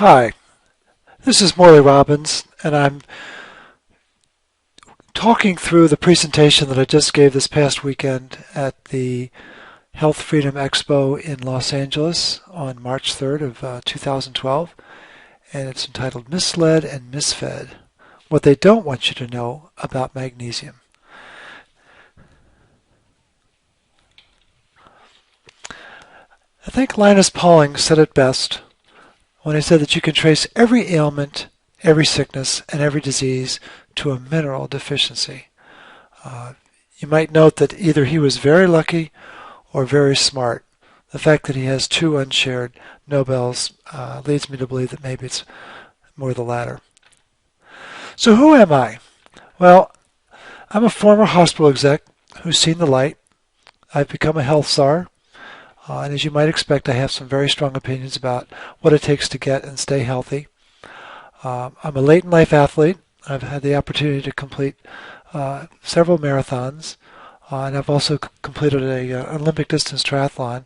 Hi, this is Morley Robbins, and I'm talking through the presentation that I just gave this past weekend at the Health Freedom Expo in Los Angeles on March 3rd of 2012, and it's entitled Misled and Misfed, What They Don't Want You to Know About Magnesium. I think Linus Pauling said it best when he said that you can trace every ailment, every sickness, and every disease to a mineral deficiency. You might note that either he was very lucky or very smart. The fact that he has two unshared Nobels leads me to believe that maybe it's more the latter. So who am I? Well, I'm a former hospital exec who's seen the light. I've become a health czar. And as you might expect, I have some very strong opinions about what it takes to get and stay healthy. I'm a late-in-life athlete. I've had the opportunity to complete several marathons, and I've also completed an Olympic distance triathlon.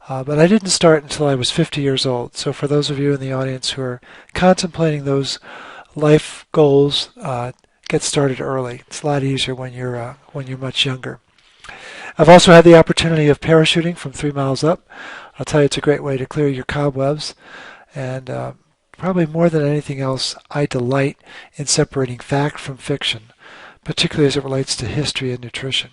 But I didn't start until I was 50 years old. So for those of you in the audience who are contemplating those life goals, get started early. It's a lot easier when you're much younger. I've also had the opportunity of parachuting from 3 miles up. I'll tell you, it's a great way to clear your cobwebs. And probably more than anything else, I delight in separating fact from fiction, particularly as it relates to history and nutrition.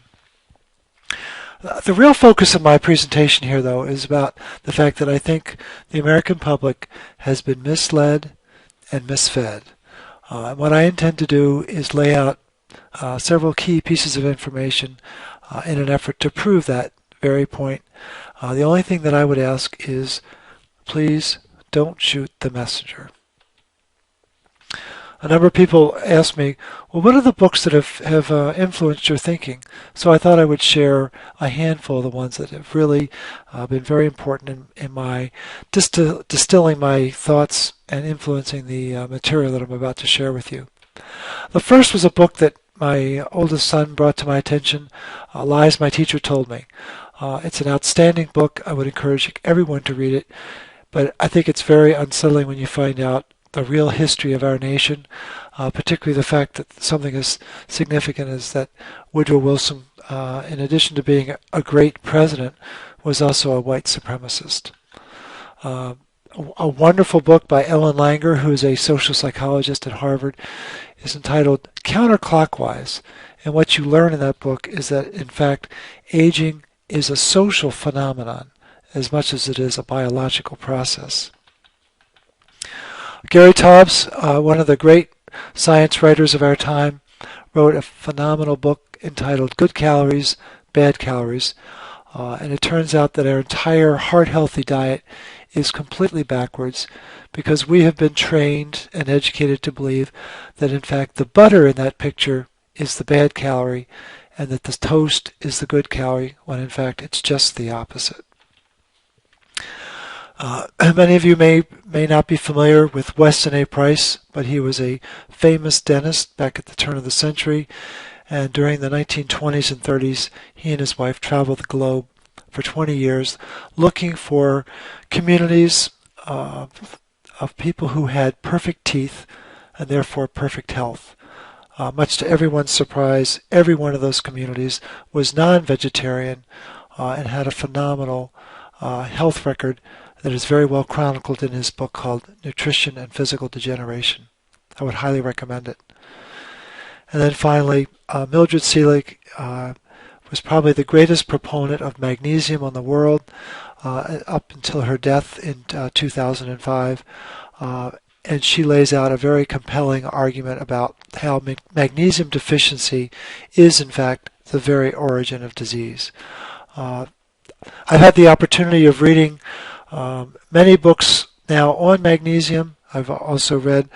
The real focus of my presentation here, though, is about the fact that I think the American public has been misled and misfed. And what I intend to do is lay out several key pieces of information in an effort to prove that very point. The only thing that I would ask is, please don't shoot the messenger. A number of people ask me, well, what are the books that have influenced your thinking? So I thought I would share a handful of the ones that have really been very important in my distilling my thoughts and influencing the material that I'm about to share with you. The first was a book that my oldest son brought to my attention, Lies My Teacher Told Me. It's an outstanding book. I would encourage everyone to read it, but I think it's very unsettling when you find out the real history of our nation, particularly the fact that something as significant as that Woodrow Wilson, in addition to being a great president, was also a white supremacist. A wonderful book by Ellen Langer, who is a social psychologist at Harvard, is entitled Counterclockwise. And what you learn in that book is that, in fact, aging is a social phenomenon as much as it is a biological process. Gary Taubes, one of the great science writers of our time, wrote a phenomenal book entitled Good Calories, Bad Calories. And it turns out that our entire heart-healthy diet is completely backwards because we have been trained and educated to believe that, in fact, the butter in that picture is the bad calorie and that the toast is the good calorie, when, in fact, it's just the opposite. Many of you may not be familiar with Weston A. Price, but he was a famous dentist back at the turn of the century. And during the 1920s and 30s, he and his wife traveled the globe for 20 years looking for communities of people who had perfect teeth and therefore perfect health. Much to everyone's surprise, every one of those communities was non-vegetarian and had a phenomenal health record that is very well chronicled in his book called Nutrition and Physical Degeneration. I would highly recommend it. And then finally, Mildred Seelig was probably the greatest proponent of magnesium on the world up until her death in 2005. And she lays out a very compelling argument about how magnesium deficiency is, in fact, the very origin of disease. I've had the opportunity of reading many books now on magnesium. I've also read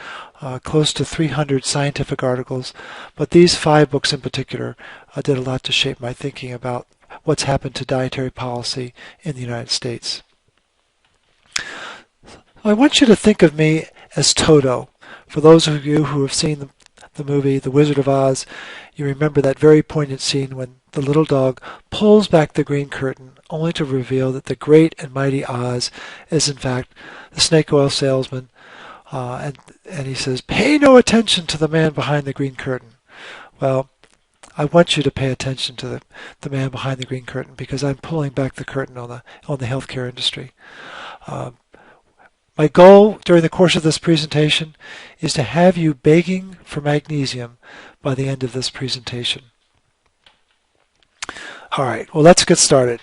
close to 300 scientific articles, but these 5 books in particular did a lot to shape my thinking about what's happened to dietary policy in the United States. I want you to think of me as Toto. For those of you who have seen the movie The Wizard of Oz, you remember that very poignant scene when the little dog pulls back the green curtain only to reveal that the great and mighty Oz is in fact the snake oil salesman. And he says, "Pay no attention to the man behind the green curtain." Well, I want you to pay attention to the man behind the green curtain, because I'm pulling back the curtain on the healthcare industry. My goal during the course of this presentation is to have you begging for magnesium by the end of this presentation. All right, well, let's get started.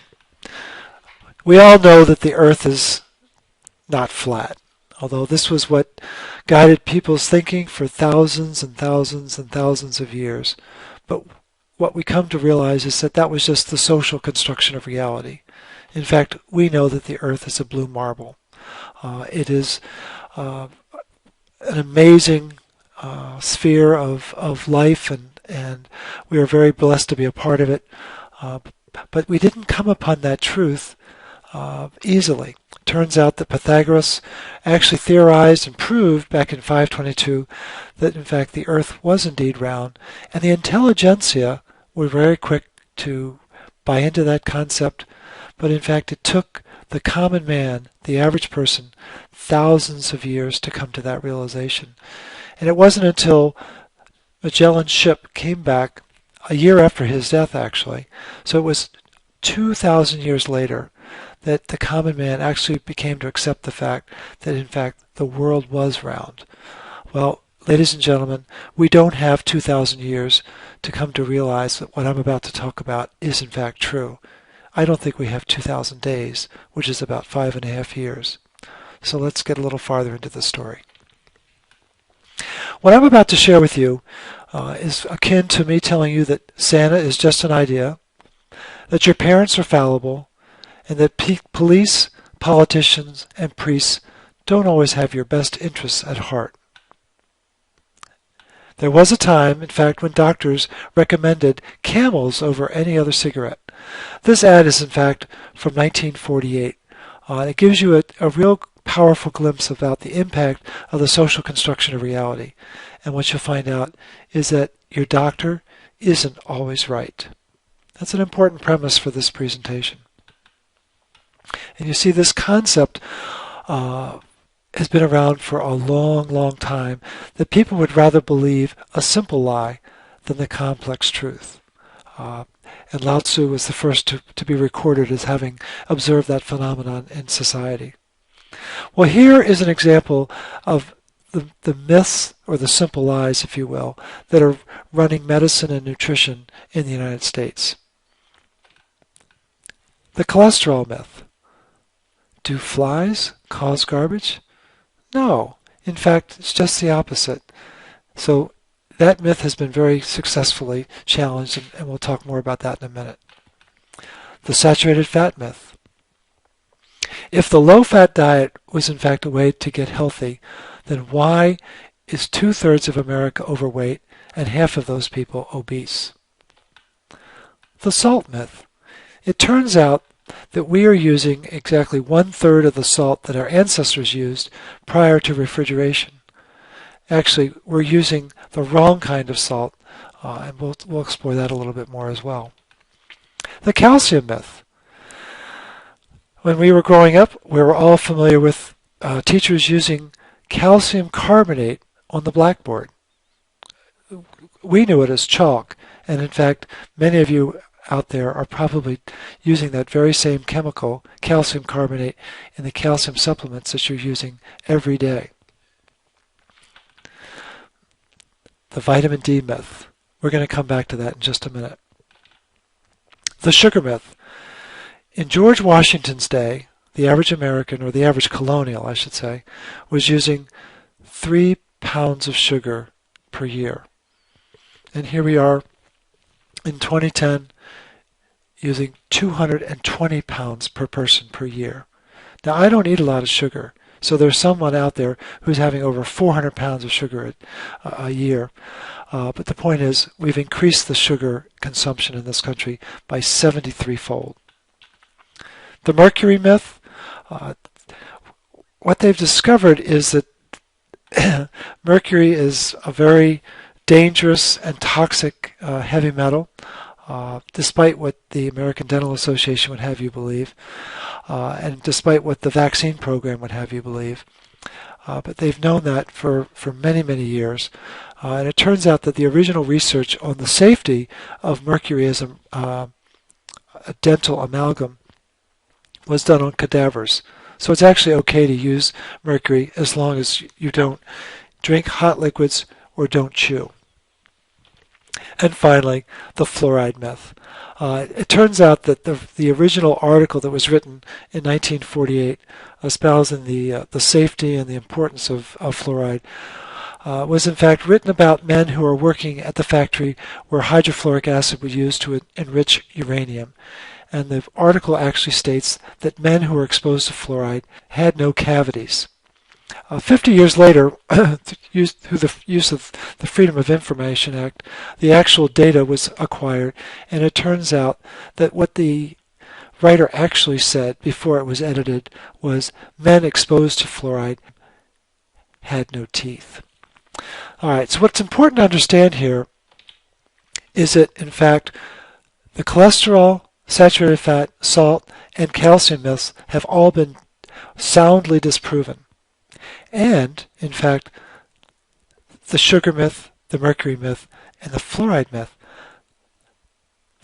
We all know that the Earth is not flat, although this was what guided people's thinking for thousands and thousands and thousands of years. But what we come to realize is that that was just the social construction of reality. In fact, we know that the Earth is a blue marble. It is an amazing sphere of life, and we are very blessed to be a part of it. But we didn't come upon that truth easily. Turns out that Pythagoras actually theorized and proved back in 522 that in fact the Earth was indeed round, and the intelligentsia were very quick to buy into that concept, but in fact it took the common man, the average person, thousands of years to come to that realization. And it wasn't until Magellan's ship came back a year after his death, actually, so it was 2,000 years later, that the common man actually became to accept the fact that in fact the world was round. Well, ladies and gentlemen, we don't have 2,000 years to come to realize that what I'm about to talk about is in fact true. I don't think we have 2,000 days, which is about 5.5 years. So let's get a little farther into the story. What I'm about to share with you is akin to me telling you that Santa is just an idea, that your parents are fallible, and that police, politicians, and priests don't always have your best interests at heart. There was a time, in fact, when doctors recommended Camels over any other cigarette. This ad is, in fact, from 1948. It gives you a real powerful glimpse about the impact of the social construction of reality. And what you'll find out is that your doctor isn't always right. That's an important premise for this presentation. And you see, this concept has been around for a long, long time, that people would rather believe a simple lie than the complex truth. And Lao Tzu was the first to be recorded as having observed that phenomenon in society. Well, here is an example of the myths, or the simple lies, if you will, that are running medicine and nutrition in the United States. The cholesterol myth. Do flies cause garbage? No. In fact, it's just the opposite. So that myth has been very successfully challenged, and we'll talk more about that in a minute. The saturated fat myth. If the low-fat diet was in fact a way to get healthy, then why is 2/3 of America overweight and half of those people obese? The salt myth. It turns out that we are using exactly 1/3 of the salt that our ancestors used prior to refrigeration. Actually, we're using the wrong kind of salt, and we'll explore that a little bit more as well. The calcium myth. When we were growing up, we were all familiar with teachers using calcium carbonate on the blackboard. We knew it as chalk, and in fact, many of you out there are probably using that very same chemical, calcium carbonate, in the calcium supplements that you're using every day. The vitamin D myth. We're going to come back to that in just a minute. The sugar myth. In George Washington's day, the average American, or the average colonial, I should say, was using 3 pounds of sugar per year. And here we are in 2010 using 220 pounds per person per year. Now, I don't eat a lot of sugar, so there's someone out there who's having over 400 pounds of sugar a year. But the point is, we've increased the sugar consumption in this country by 73-fold. The mercury myth, what they've discovered is that mercury is a very dangerous and toxic heavy metal. despite what the American Dental Association would have you believe, and despite what the vaccine program would have you believe. But they've known that for many, many years. And it turns out that the original research on the safety of mercury as a dental amalgam was done on cadavers. So it's actually okay to use mercury as long as you don't drink hot liquids or don't chew. And finally, the fluoride myth. It turns out that the original article that was written in 1948 espousing the safety and the importance of fluoride was in fact written about men who were working at the factory where hydrofluoric acid was used to enrich uranium. And the article actually states that men who were exposed to fluoride had no cavities. 50 years later, through the use of the Freedom of Information Act, the actual data was acquired, and it turns out that what the writer actually said before it was edited was men exposed to fluoride had no teeth. All right, so what's important to understand here is that, in fact, the cholesterol, saturated fat, salt, and calcium myths have all been soundly disproven. And, in fact, the sugar myth, the mercury myth, and the fluoride myth,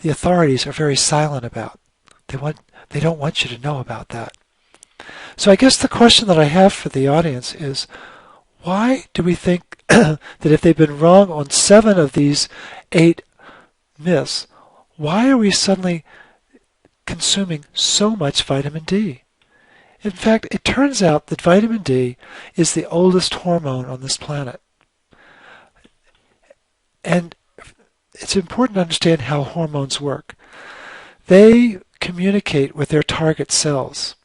the authorities are very silent about. They don't want you to know about that. So I guess the question that I have for the audience is, why do we think that if they've been wrong on 7 of these 8 myths, why are we suddenly consuming so much vitamin D? In fact, it turns out that vitamin D is the oldest hormone on this planet. And it's important to understand how hormones work. They communicate with their target cells.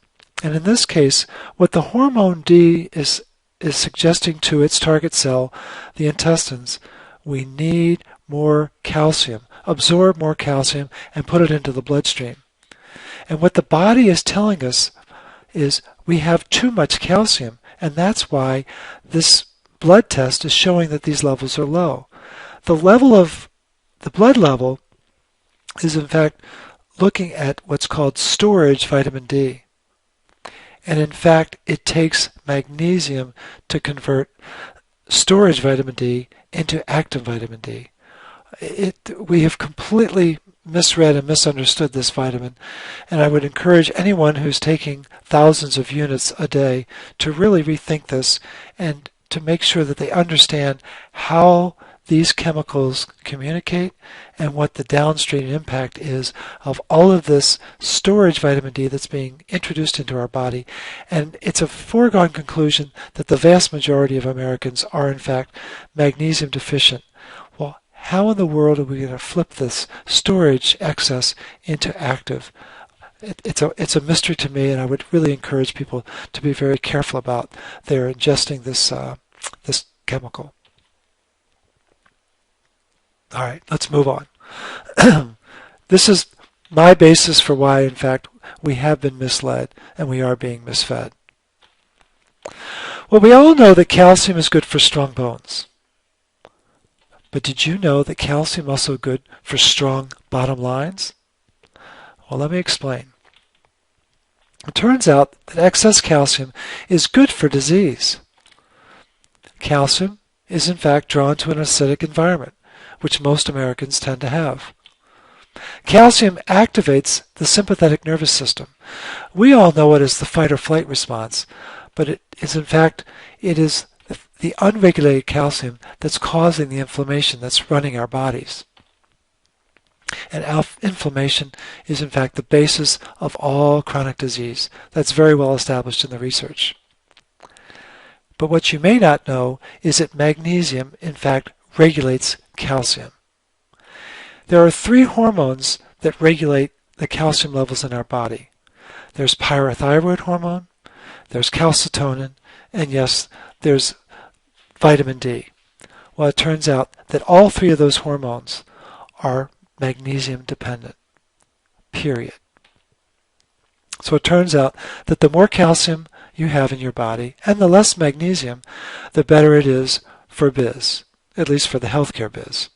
And in this case, what the hormone D is suggesting to its target cell, the intestines, we need more calcium, absorb more calcium, and put it into the bloodstream. And what the body is telling us is we have too much calcium, and that's why this blood test is showing that these levels are low. The blood level is in fact looking at what's called storage vitamin D. And in fact, it takes magnesium to convert storage vitamin D into active vitamin D. We have completely misread and misunderstood this vitamin, and I would encourage anyone who's taking thousands of units a day to really rethink this and to make sure that they understand how these chemicals communicate and what the downstream impact is of all of this storage vitamin D that's being introduced into our body. And it's a foregone conclusion that the vast majority of Americans are in fact magnesium deficient. Well, how in the world are we going to flip this storage excess into active? It's a mystery to me, and I would really encourage people to be very careful about their ingesting this chemical. All right, let's move on. This is my basis for why, in fact, we have been misled and we are being misfed. Well, we all know that calcium is good for strong bones. But did you know that calcium is also good for strong bottom lines? Well, let me explain. It turns out that excess calcium is good for disease. Calcium is in fact drawn to an acidic environment, which most Americans tend to have. Calcium activates the sympathetic nervous system. We all know it as the fight or flight response, but it is the unregulated calcium that's causing the inflammation that's running our bodies. And inflammation is in fact the basis of all chronic disease. That's very well established in the research. But what you may not know is that magnesium in fact regulates calcium. There are 3 hormones that regulate the calcium levels in our body. There's parathyroid hormone, there's calcitonin, and yes, there's vitamin D. Well, it turns out that all 3 of those hormones are magnesium dependent, period. So it turns out that the more calcium you have in your body and the less magnesium, the better it is for biz, at least for the healthcare biz.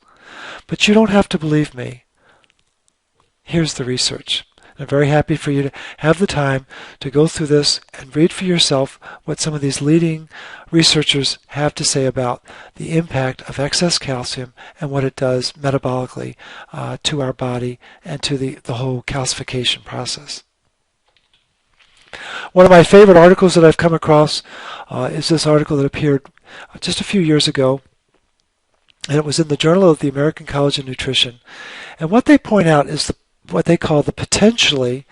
But you don't have to believe me. Here's the research. I'm very happy for you to have the time to go through this and read for yourself what some of these leading researchers have to say about the impact of excess calcium and what it does metabolically to our body and to the whole calcification process. One of my favorite articles that I've come across is this article that appeared just a few years ago, and it was in the Journal of the American College of Nutrition. And what they point out is what they call the potentially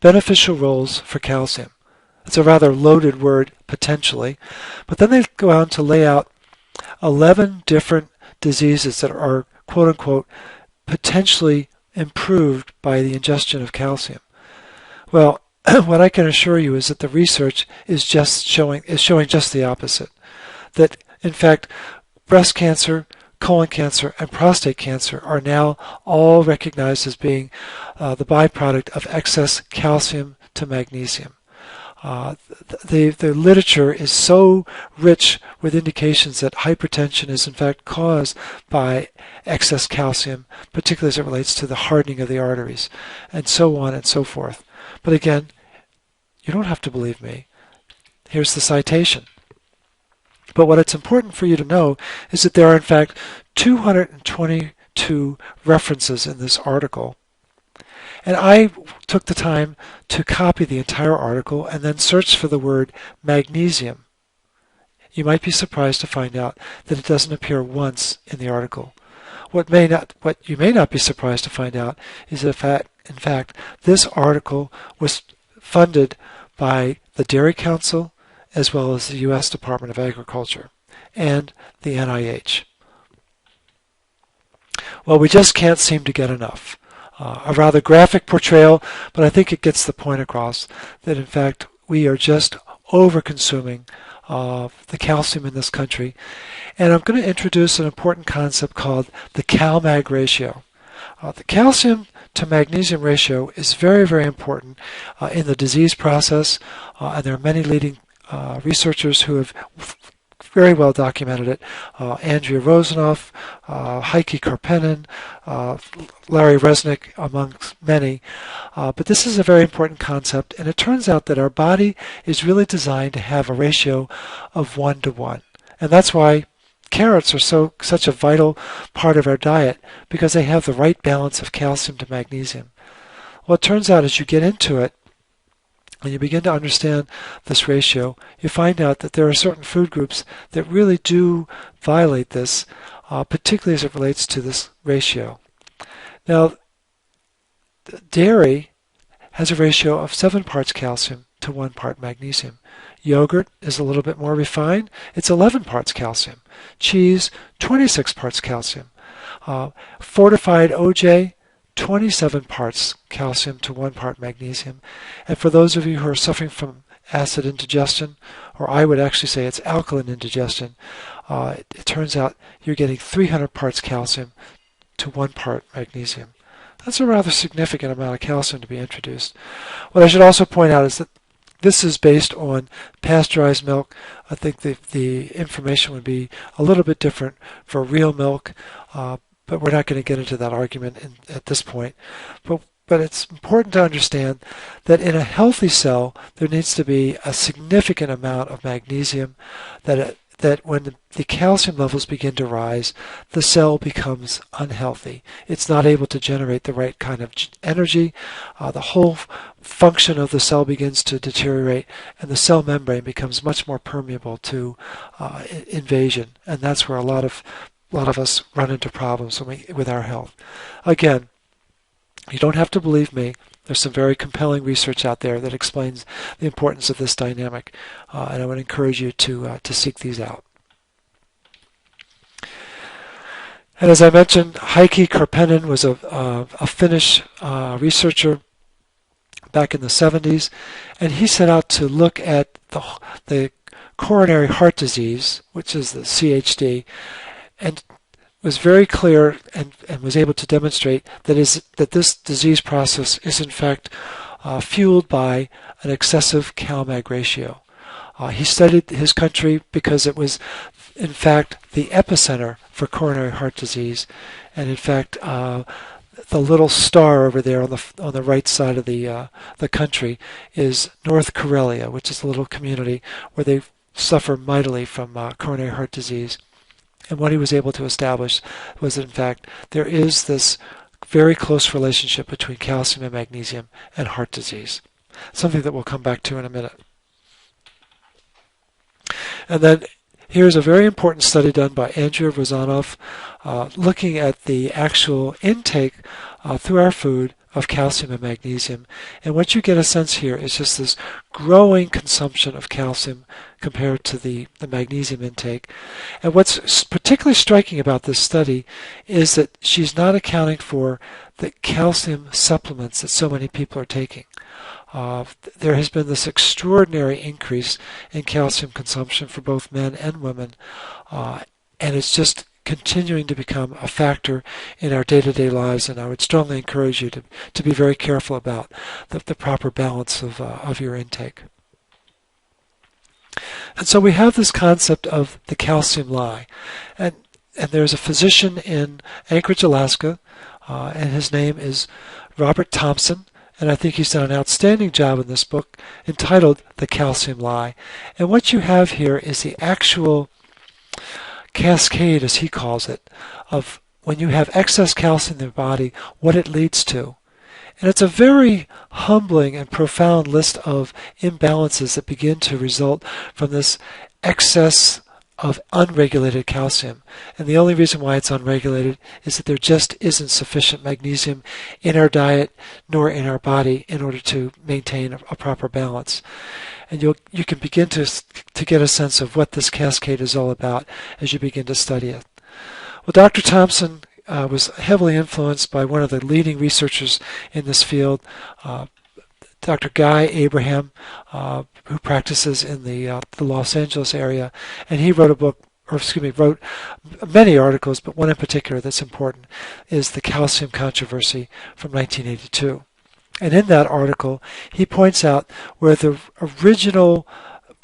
beneficial roles for calcium. It's a rather loaded word, potentially, but then they go on to lay out 11 different diseases that are, quote-unquote, potentially improved by the ingestion of calcium. Well, what I can assure you is that the research is showing just the opposite. That, in fact, breast cancer, colon cancer, and prostate cancer are now all recognized as being the byproduct of excess calcium to magnesium. The literature is so rich with indications that hypertension is in fact caused by excess calcium, particularly as it relates to the hardening of the arteries, and so on and so forth. But again, you don't have to believe me. Here's the citation. But what it's important for you to know is that there are in fact 222 references in this article. And I took the time to copy the entire article and then search for the word magnesium. You might be surprised to find out that it doesn't appear once in the article. What you may not be surprised to find out is that in fact this article was funded by the Dairy Council as well as the U.S. Department of Agriculture and the NIH. Well, we just can't seem to get enough. A rather graphic portrayal, but I think it gets the point across that in fact we are just over-consuming the calcium in this country. And I'm going to introduce an important concept called the Cal-Mag ratio. The calcium to magnesium ratio is very, very important in the disease process, and there are many leading researchers who have very well documented it. Andrea Rosenoff, Heikki Karppinen, Larry Resnick, amongst many. But this is a very important concept, and it turns out that our body is really designed to have a ratio of 1 to 1. And that's why carrots are such a vital part of our diet, because they have the right balance of calcium to magnesium. Well, it turns out as you get into it, when you begin to understand this ratio, you find out that there are certain food groups that really do violate this, particularly as it relates to this ratio. Now, dairy has a ratio of 7 parts calcium to 1 part magnesium. Yogurt is a little bit more refined. It's 11 parts calcium. Cheese, 26 parts calcium. Fortified OJ, 27 parts calcium to 1 part magnesium. And for those of you who are suffering from acid indigestion, or I would actually say it's alkaline indigestion, it turns out you're getting 300 parts calcium to 1 part magnesium. That's a rather significant amount of calcium to be introduced. What I should also point out is that this is based on pasteurized milk. I think the information would be a little bit different for real milk, but we're not going to get into that argument at this point. But it's important to understand that in a healthy cell, there needs to be a significant amount of magnesium, that when the calcium levels begin to rise, the cell becomes unhealthy. It's not able to generate the right kind of energy. The whole function of the cell begins to deteriorate, and the cell membrane becomes much more permeable to invasion. And that's where a lot of us run into problems with our health. Again, you don't have to believe me. There's some very compelling research out there that explains the importance of this dynamic, and I would encourage you to seek these out. And as I mentioned, Heikki Karppinen was a Finnish researcher back in the 70s, and he set out to look at the coronary heart disease, which is the CHD, and was very clear and was able to demonstrate that this disease process is in fact fueled by an excessive Cal-Mag ratio. He studied his country because it was in fact the epicenter for coronary heart disease, and in fact the little star over there on the right side of the country is North Karelia, which is a little community where they suffer mightily from coronary heart disease. And what he was able to establish was that, in fact, there is this very close relationship between calcium and magnesium and heart disease, something that we'll come back to in a minute. And then here's a very important study done by Andrea Rozanov looking at the actual intake through our food of calcium and magnesium. And what you get a sense here is just this growing consumption of calcium compared to the magnesium intake. And what's particularly striking about this study is that she's not accounting for the calcium supplements that so many people are taking. There has been this extraordinary increase in calcium consumption for both men and women, and it's just continuing to become a factor in our day-to-day lives, and I would strongly encourage you to be very careful about the proper balance of your intake. And so we have this concept of the calcium lie, and there's a physician in Anchorage, Alaska, and his name is Robert Thompson. And I think he's done an outstanding job in this book entitled The Calcium Lie. And what you have here is the actual cascade, as he calls it, of when you have excess calcium in the body, what it leads to. And it's a very humbling and profound list of imbalances that begin to result from this excess of unregulated calcium. And the only reason why it's unregulated is that there just isn't sufficient magnesium in our diet nor in our body in order to maintain a proper balance. And you can begin to get a sense of what this cascade is all about as you begin to study it. Well, Dr. Thompson was heavily influenced by one of the leading researchers in this field, Dr. Guy Abraham, who practices in the Los Angeles area, and he wrote wrote many articles, but one in particular that's important is the calcium controversy from 1982. And in that article, he points out where the original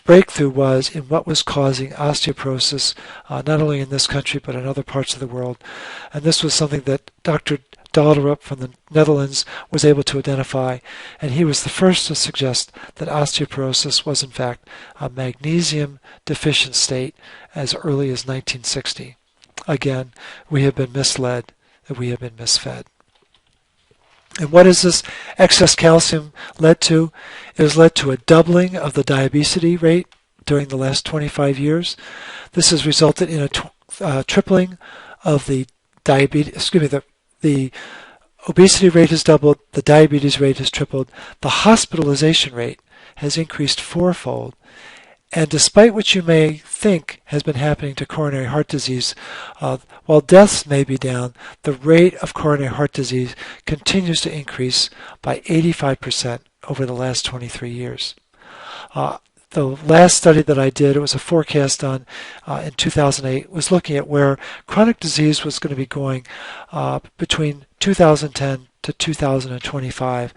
breakthrough was in what was causing osteoporosis, not only in this country but in other parts of the world. And this was something that Dr. Dalderup from the Netherlands was able to identify, and he was the first to suggest that osteoporosis was in fact a magnesium deficient state as early as 1960. Again, we have been misled, and we have been misfed. And what has this excess calcium led to? It has led to a doubling of the diabetes rate during the last 25 years. This has resulted in a tripling of the the obesity rate has doubled, the diabetes rate has tripled, the hospitalization rate has increased fourfold. And despite what you may think has been happening to coronary heart disease, while deaths may be down, the rate of coronary heart disease continues to increase by 85% over the last 23 years. The last study that I did, it was a forecast done in 2008, was looking at where chronic disease was going to be going between 2010 to 2025.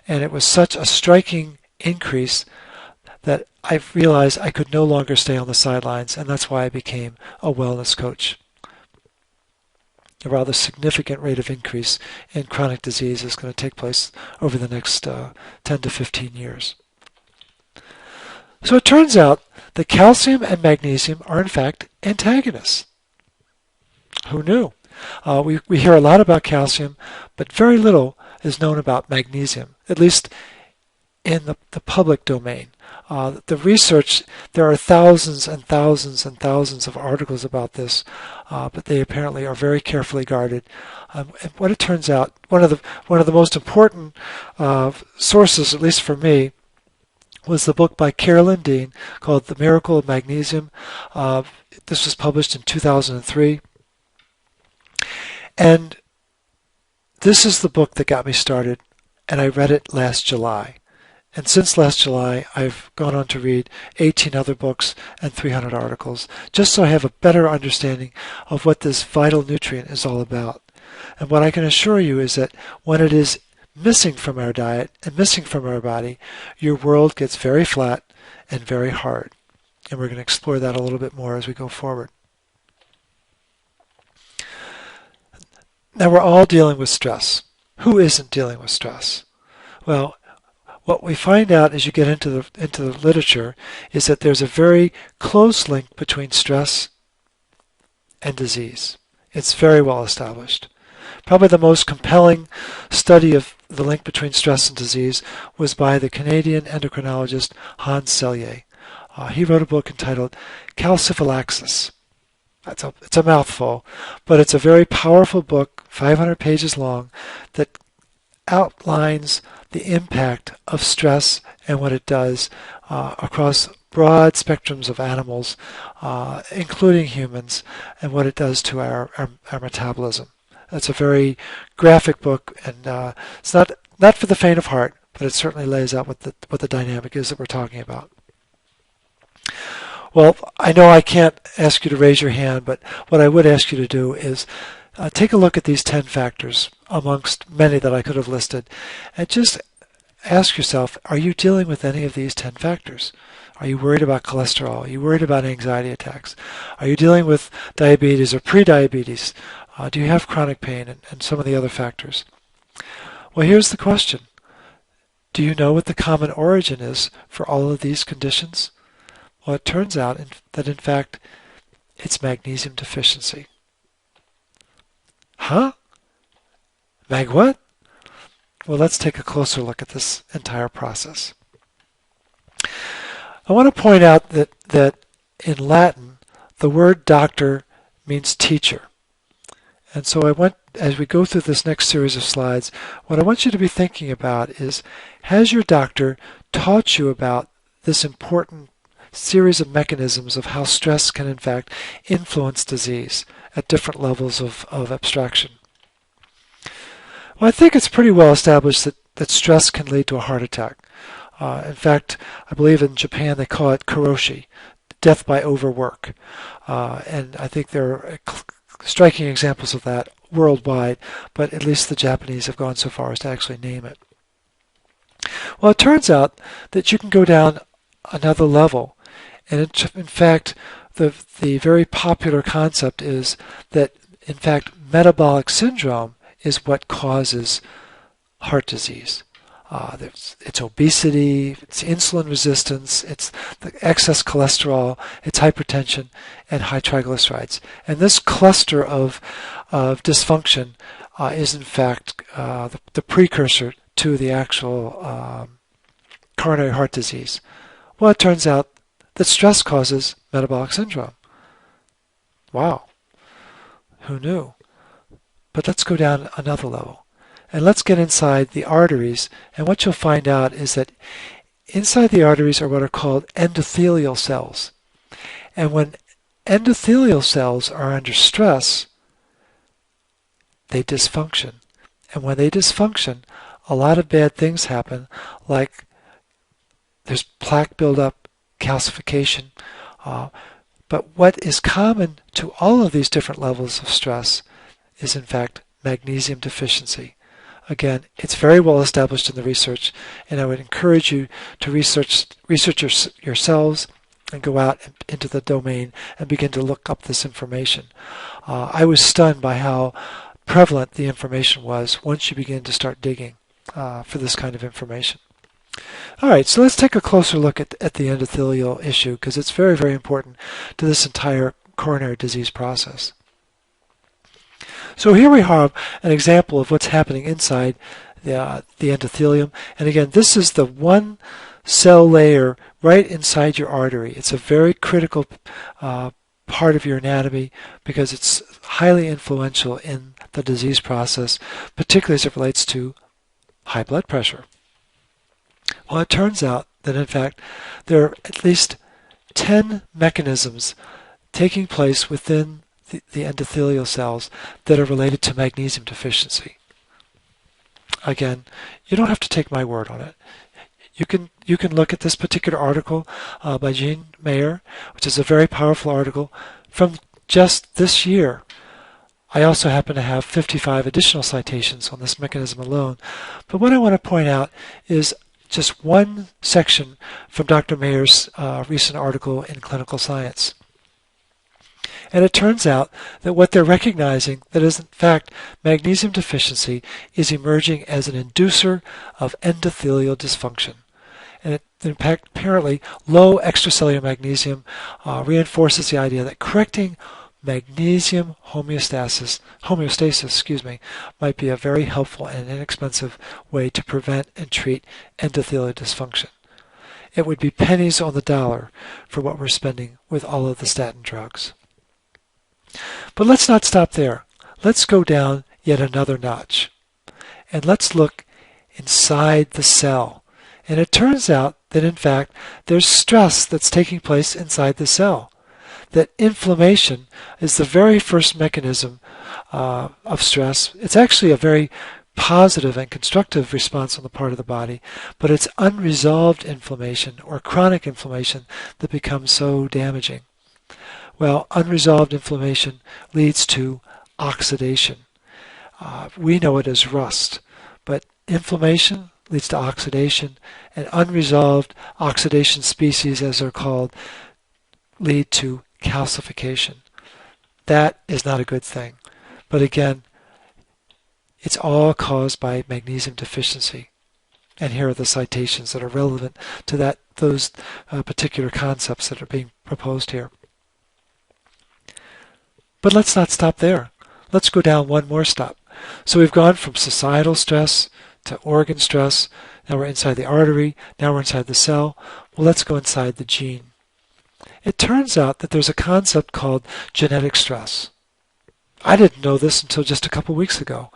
And it was such a striking increase that I realized I could no longer stay on the sidelines, and that's why I became a wellness coach. A rather significant rate of increase in chronic disease is going to take place over the next 10 to 15 years. So it turns out that calcium and magnesium are in fact antagonists. Who knew? We hear a lot about calcium, but very little is known about magnesium, at least in the public domain. The research, there are thousands and thousands and thousands of articles about this, but they apparently are very carefully guarded. And what it turns out, one of the most important sources, at least for me, was the book by Carolyn Dean called The Miracle of Magnesium. This was published in 2003. And this is the book that got me started, and I read it last July. And since last July, I've gone on to read 18 other books and 300 articles, just so I have a better understanding of what this vital nutrient is all about. And what I can assure you is that when it is missing from our diet and missing from our body, your world gets very flat and very hard. And we're going to explore that a little bit more as we go forward. Now, we're all dealing with stress. Who isn't dealing with stress? Well, what we find out as you get into the literature is that there's a very close link between stress and disease. It's very well established. Probably the most compelling study of the link between stress and disease was by the Canadian endocrinologist Hans Selye. He wrote a book entitled Calciphylaxis. It's a mouthful, but it's a very powerful book, 500 pages long, that outlines the impact of stress and what it does across broad spectrums of animals, including humans, and what it does to our metabolism. It's a very graphic book, and it's not for the faint of heart, but it certainly lays out what the dynamic is that we're talking about. Well, I know I can't ask you to raise your hand, but what I would ask you to do is take a look at these 10 factors amongst many that I could have listed, and just ask yourself, are you dealing with any of these 10 factors? Are you worried about cholesterol? Are you worried about anxiety attacks? Are you dealing with diabetes or prediabetes? Do you have chronic pain and some of the other factors? Well, here's the question. Do you know what the common origin is for all of these conditions? Well, it turns out that in fact, it's magnesium deficiency. Huh? Mag what? Well, let's take a closer look at this entire process. I want to point out that in Latin, the word doctor means teacher. And so as we go through this next series of slides, what I want you to be thinking about is, has your doctor taught you about this important series of mechanisms of how stress can in fact influence disease at different levels of abstraction? Well, I think it's pretty well established that stress can lead to a heart attack. In fact, I believe in Japan they call it karoshi, death by overwork. And I think there are striking examples of that worldwide, but at least the Japanese have gone so far as to actually name it. Well, it turns out that you can go down another level. And in fact, the very popular concept is that, in fact, metabolic syndrome is what causes heart disease. It's obesity, it's insulin resistance, it's the excess cholesterol, it's hypertension, and high triglycerides. And this cluster of dysfunction is in fact the precursor to the actual coronary heart disease. Well, it turns out that stress causes metabolic syndrome. Wow, who knew? But let's go down another level. And let's get inside the arteries, and what you'll find out is that inside the arteries are what are called endothelial cells. And when endothelial cells are under stress, they dysfunction. And when they dysfunction, a lot of bad things happen, like there's plaque buildup, calcification. But what is common to all of these different levels of stress is in fact magnesium deficiency. Again, it's very well established in the research, and I would encourage you to research yourselves and go out into the domain and begin to look up this information. I was stunned by how prevalent the information was once you begin to start digging for this kind of information. All right, so let's take a closer look at the endothelial issue, because it's very, very important to this entire coronary disease process. So here we have an example of what's happening inside the endothelium. And again, this is the one cell layer right inside your artery. It's a very critical part of your anatomy because it's highly influential in the disease process, particularly as it relates to high blood pressure. Well, it turns out that in fact there are at least 10 mechanisms taking place within the endothelial cells that are related to magnesium deficiency. Again, you don't have to take my word on it. You can look at this particular article by Jean Mayer, which is a very powerful article from just this year. I also happen to have 55 additional citations on this mechanism alone. But what I want to point out is just one section from Dr. Mayer's recent article in Clinical Science. And it turns out that what they're recognizing that is in fact magnesium deficiency is emerging as an inducer of endothelial dysfunction. And in fact, apparently, low extracellular magnesium reinforces the idea that correcting magnesium homeostasis, might be a very helpful and inexpensive way to prevent and treat endothelial dysfunction. It would be pennies on the dollar for what we're spending with all of the statin drugs. But let's not stop there. Let's go down yet another notch. And let's look inside the cell. And it turns out that in fact there's stress that's taking place inside the cell. That inflammation is the very first mechanism of stress. It's actually a very positive and constructive response on the part of the body, but it's unresolved inflammation or chronic inflammation that becomes so damaging. Well, unresolved inflammation leads to oxidation. We know it as rust, but inflammation leads to oxidation, and unresolved oxidation species, as they're called, lead to calcification. That is not a good thing. But again, it's all caused by magnesium deficiency. And here are the citations that are relevant to those particular concepts that are being proposed here. But let's not stop there. Let's go down one more step. So we've gone from societal stress to organ stress. Now we're inside the artery. Now we're inside the cell. Well, let's go inside the gene. It turns out that there's a concept called genetic stress. I didn't know this until just a couple weeks ago.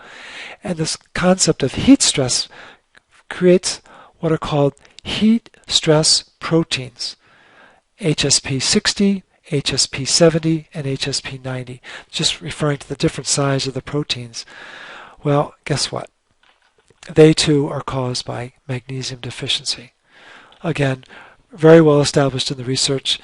And this concept of heat stress creates what are called heat stress proteins. HSP60, HSP70, and HSP90, just referring to the different size of the proteins. Well, guess what? They too are caused by magnesium deficiency. Again, very well established in the research,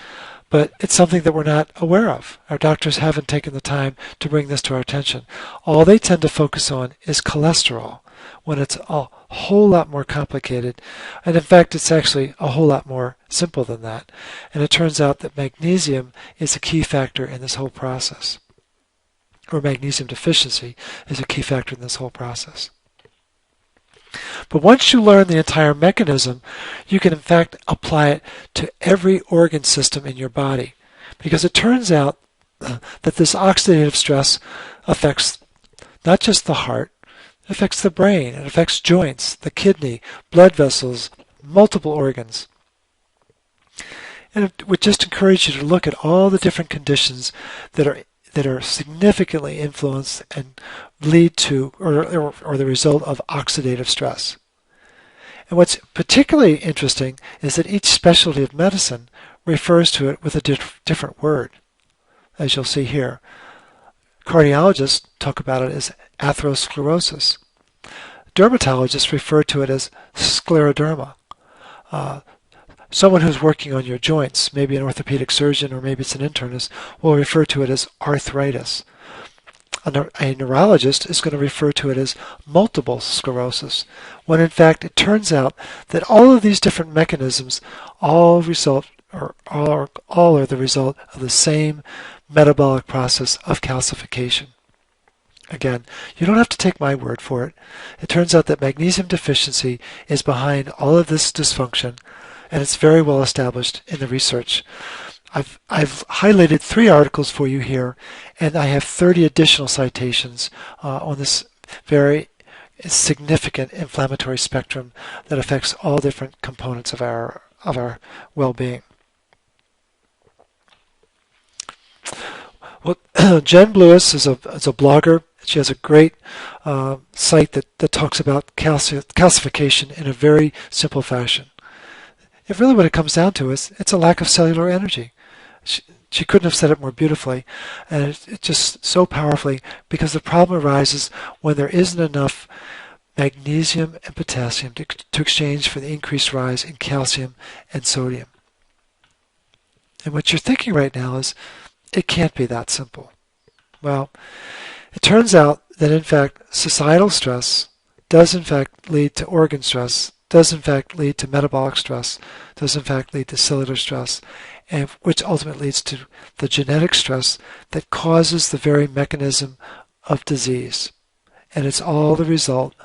but it's something that we're not aware of. Our doctors haven't taken the time to bring this to our attention. All they tend to focus on is cholesterol, when it's a whole lot more complicated. And in fact, it's actually a whole lot more simple than that. And it turns out that magnesium is a key factor in this whole process. Or magnesium deficiency is a key factor in this whole process. But once you learn the entire mechanism, you can in fact apply it to every organ system in your body. Because it turns out that this oxidative stress affects not just the heart, it affects the brain, it affects joints, the kidney, blood vessels, multiple organs. And it would just encourage you to look at all the different conditions that are significantly influenced and lead to or the result of oxidative stress. And what's particularly interesting is that each specialty of medicine refers to it with a different word, as you'll see here. Cardiologists talk about it as atherosclerosis. Dermatologists refer to it as scleroderma. Someone who's working on your joints, maybe an orthopedic surgeon or maybe it's an internist, will refer to it as arthritis. A neurologist is going to refer to it as multiple sclerosis, when in fact it turns out that all of these different mechanisms all are the result of the same metabolic process of calcification. Again, you don't have to take my word for it. It turns out that magnesium deficiency is behind all of this dysfunction, and it's very well established in the research. I've highlighted 3 articles for you here, and I have 30 additional citations on this very significant inflammatory spectrum that affects all different components of our well-being. Well, Jen Lewis is a blogger. She has a great site that talks about calcification in a very simple fashion. Really what it comes down to is it's a lack of cellular energy. She couldn't have said it more beautifully, and it's just so powerfully, because the problem arises when there isn't enough magnesium and potassium to exchange for the increased rise in calcium and sodium. And what you're thinking right now is, it can't be that simple. Well, it turns out that in fact societal stress does in fact lead to organ stress, does in fact lead to metabolic stress, does in fact lead to cellular stress, and which ultimately leads to the genetic stress that causes the very mechanism of disease. And it's all the result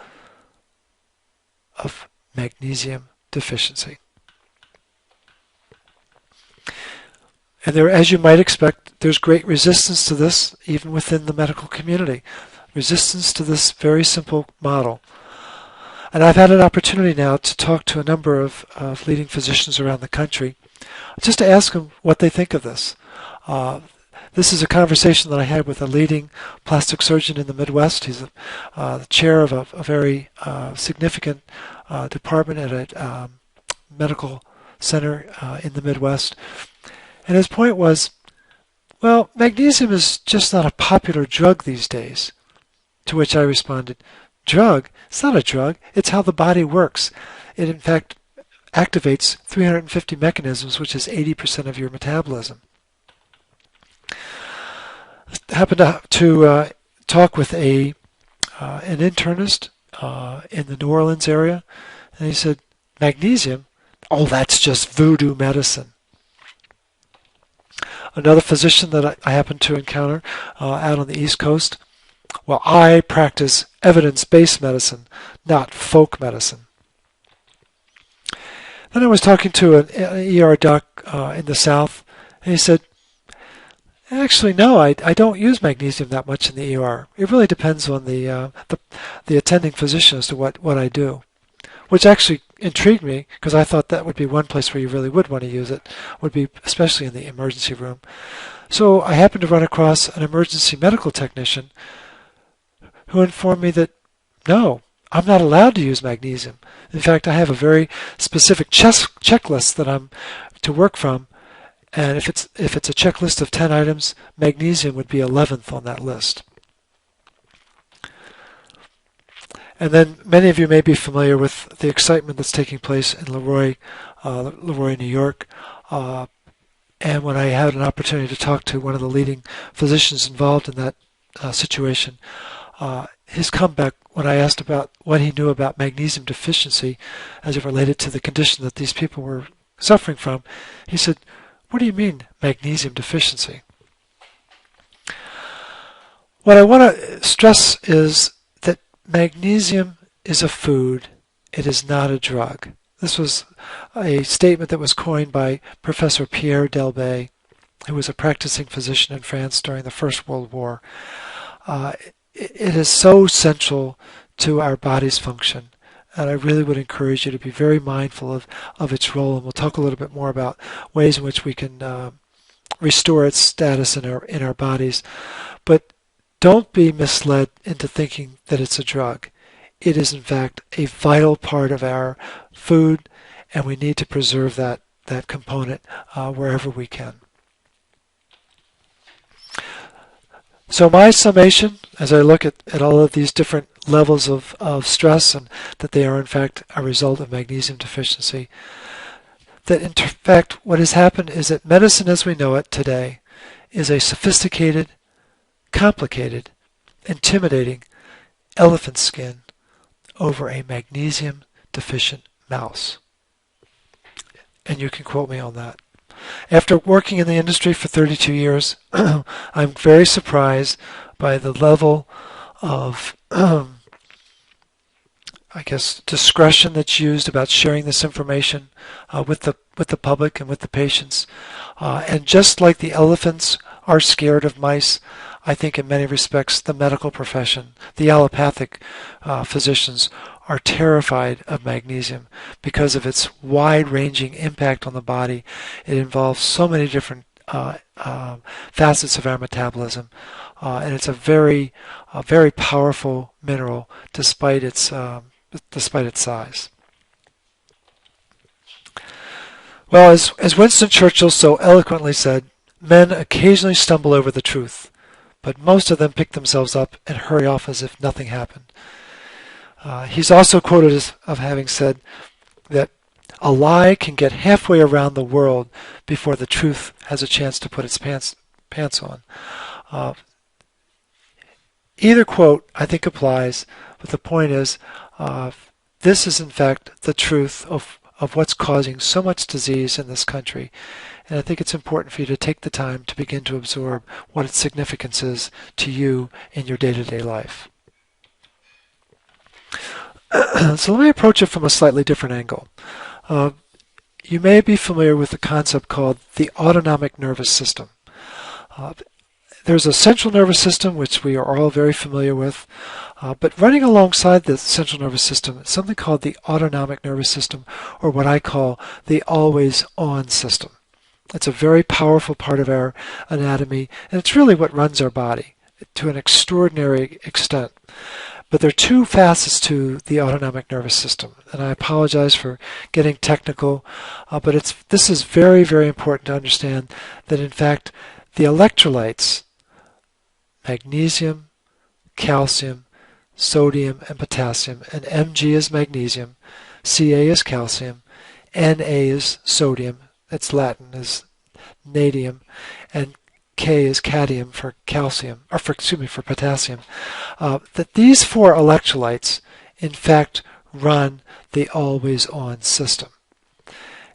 of magnesium deficiency. And there, as you might expect, there's great resistance to this, even within the medical community. Resistance to this very simple model. And I've had an opportunity now to talk to a number of leading physicians around the country, just to ask them what they think of this. This is a conversation that I had with a leading plastic surgeon in the Midwest. He's the chair of a very significant department at a medical center in the Midwest. And his point was, well, magnesium is just not a popular drug these days. To which I responded, drug? It's not a drug. It's how the body works. It, in fact, activates 350 mechanisms, which is 80% of your metabolism. I happened to talk with an internist in the New Orleans area, and he said, magnesium? Oh, that's just voodoo medicine. Another physician that I happened to encounter out on the East Coast, well, I practice evidence-based medicine, not folk medicine. Then I was talking to an ER doc in the South, and he said, actually, no, I don't use magnesium that much in the ER. It really depends on the attending physician as to what I do, which actually intrigued me because I thought that would be one place where you really would want to use it, would be especially in the emergency room. So I happened to run across an emergency medical technician who informed me that, no, I'm not allowed to use magnesium. In fact, I have a very specific checklist that I'm to work from, and if it's a checklist of 10 items, magnesium would be 11th on that list. And then many of you may be familiar with the excitement that's taking place in Leroy, New York. And when I had an opportunity to talk to one of the leading physicians involved in that situation, his comeback when I asked about what he knew about magnesium deficiency as it related to the condition that these people were suffering from, he said, "What do you mean, magnesium deficiency?" What I want to stress is that magnesium is a food. It is not a drug. This was a statement that was coined by Professor Pierre Delbé, who was a practicing physician in France during the First World War. It is so central to our body's function, and I really would encourage you to be very mindful of its role, and we'll talk a little bit more about ways in which we can restore its status in our bodies. But don't be misled into thinking that it's a drug. It is, in fact, a vital part of our food, and we need to preserve that component wherever we can. So my summation, as I look at all of these different levels of stress, and that they are, in fact, a result of magnesium deficiency, that in fact what has happened is that medicine as we know it today is a sophisticated, complicated, intimidating elephant skin over a magnesium deficient mouse. And you can quote me on that. After working in the industry for 32 years, I'm very surprised by the level of, I guess, discretion that's used about sharing this information with the public and with the patients. And just like the elephants are scared of mice, I think in many respects the medical profession, the allopathic physicians, are terrified of magnesium because of its wide-ranging impact on the body. It involves so many different facets of our metabolism, and it's a very powerful mineral despite its size. Well, as Winston Churchill so eloquently said, men occasionally stumble over the truth, but most of them pick themselves up and hurry off as if nothing happened. He's also quoted as of having said that a lie can get halfway around the world before the truth has a chance to put its pants on. Either quote, I think, applies, but the point is, this is in fact the truth of what's causing so much disease in this country. And I think it's important for you to take the time to begin to absorb what its significance is to you in your day-to-day life. So let me approach it from a slightly different angle. You may be familiar with the concept called the autonomic nervous system. Uh, There's a central nervous system, which we are all very familiar with, but running alongside the central nervous system is something called the autonomic nervous system, or what I call the always-on system. It's a very powerful part of our anatomy, and it's really what runs our body to an extraordinary extent. But there are two facets to the autonomic nervous system, and I apologize for getting technical, but this is very, very important to understand that in fact the electrolytes, magnesium, calcium, sodium, and potassium, and Mg is magnesium, Ca is calcium, Na is sodium, that's Latin, is nadium, and K is cadmium for calcium, or for potassium, that these four electrolytes in fact run the always-on system,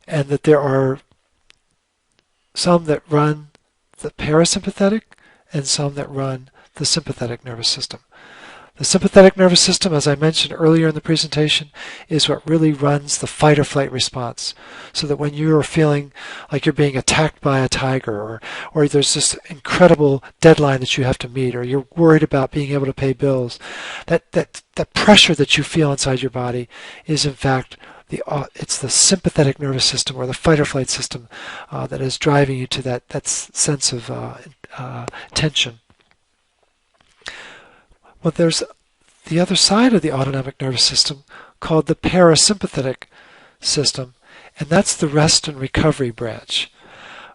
and that there are some that run the parasympathetic and some that run the sympathetic nervous system. The sympathetic nervous system, as I mentioned earlier in the presentation, is what really runs the fight or flight response. So that when you are feeling like you're being attacked by a tiger, or there's this incredible deadline that you have to meet, or you're worried about being able to pay bills, that pressure that you feel inside your body is in fact it's the sympathetic nervous system or the fight or flight system that is driving you to that sense of tension. Well, there's the other side of the autonomic nervous system called the parasympathetic system, and that's the rest and recovery branch.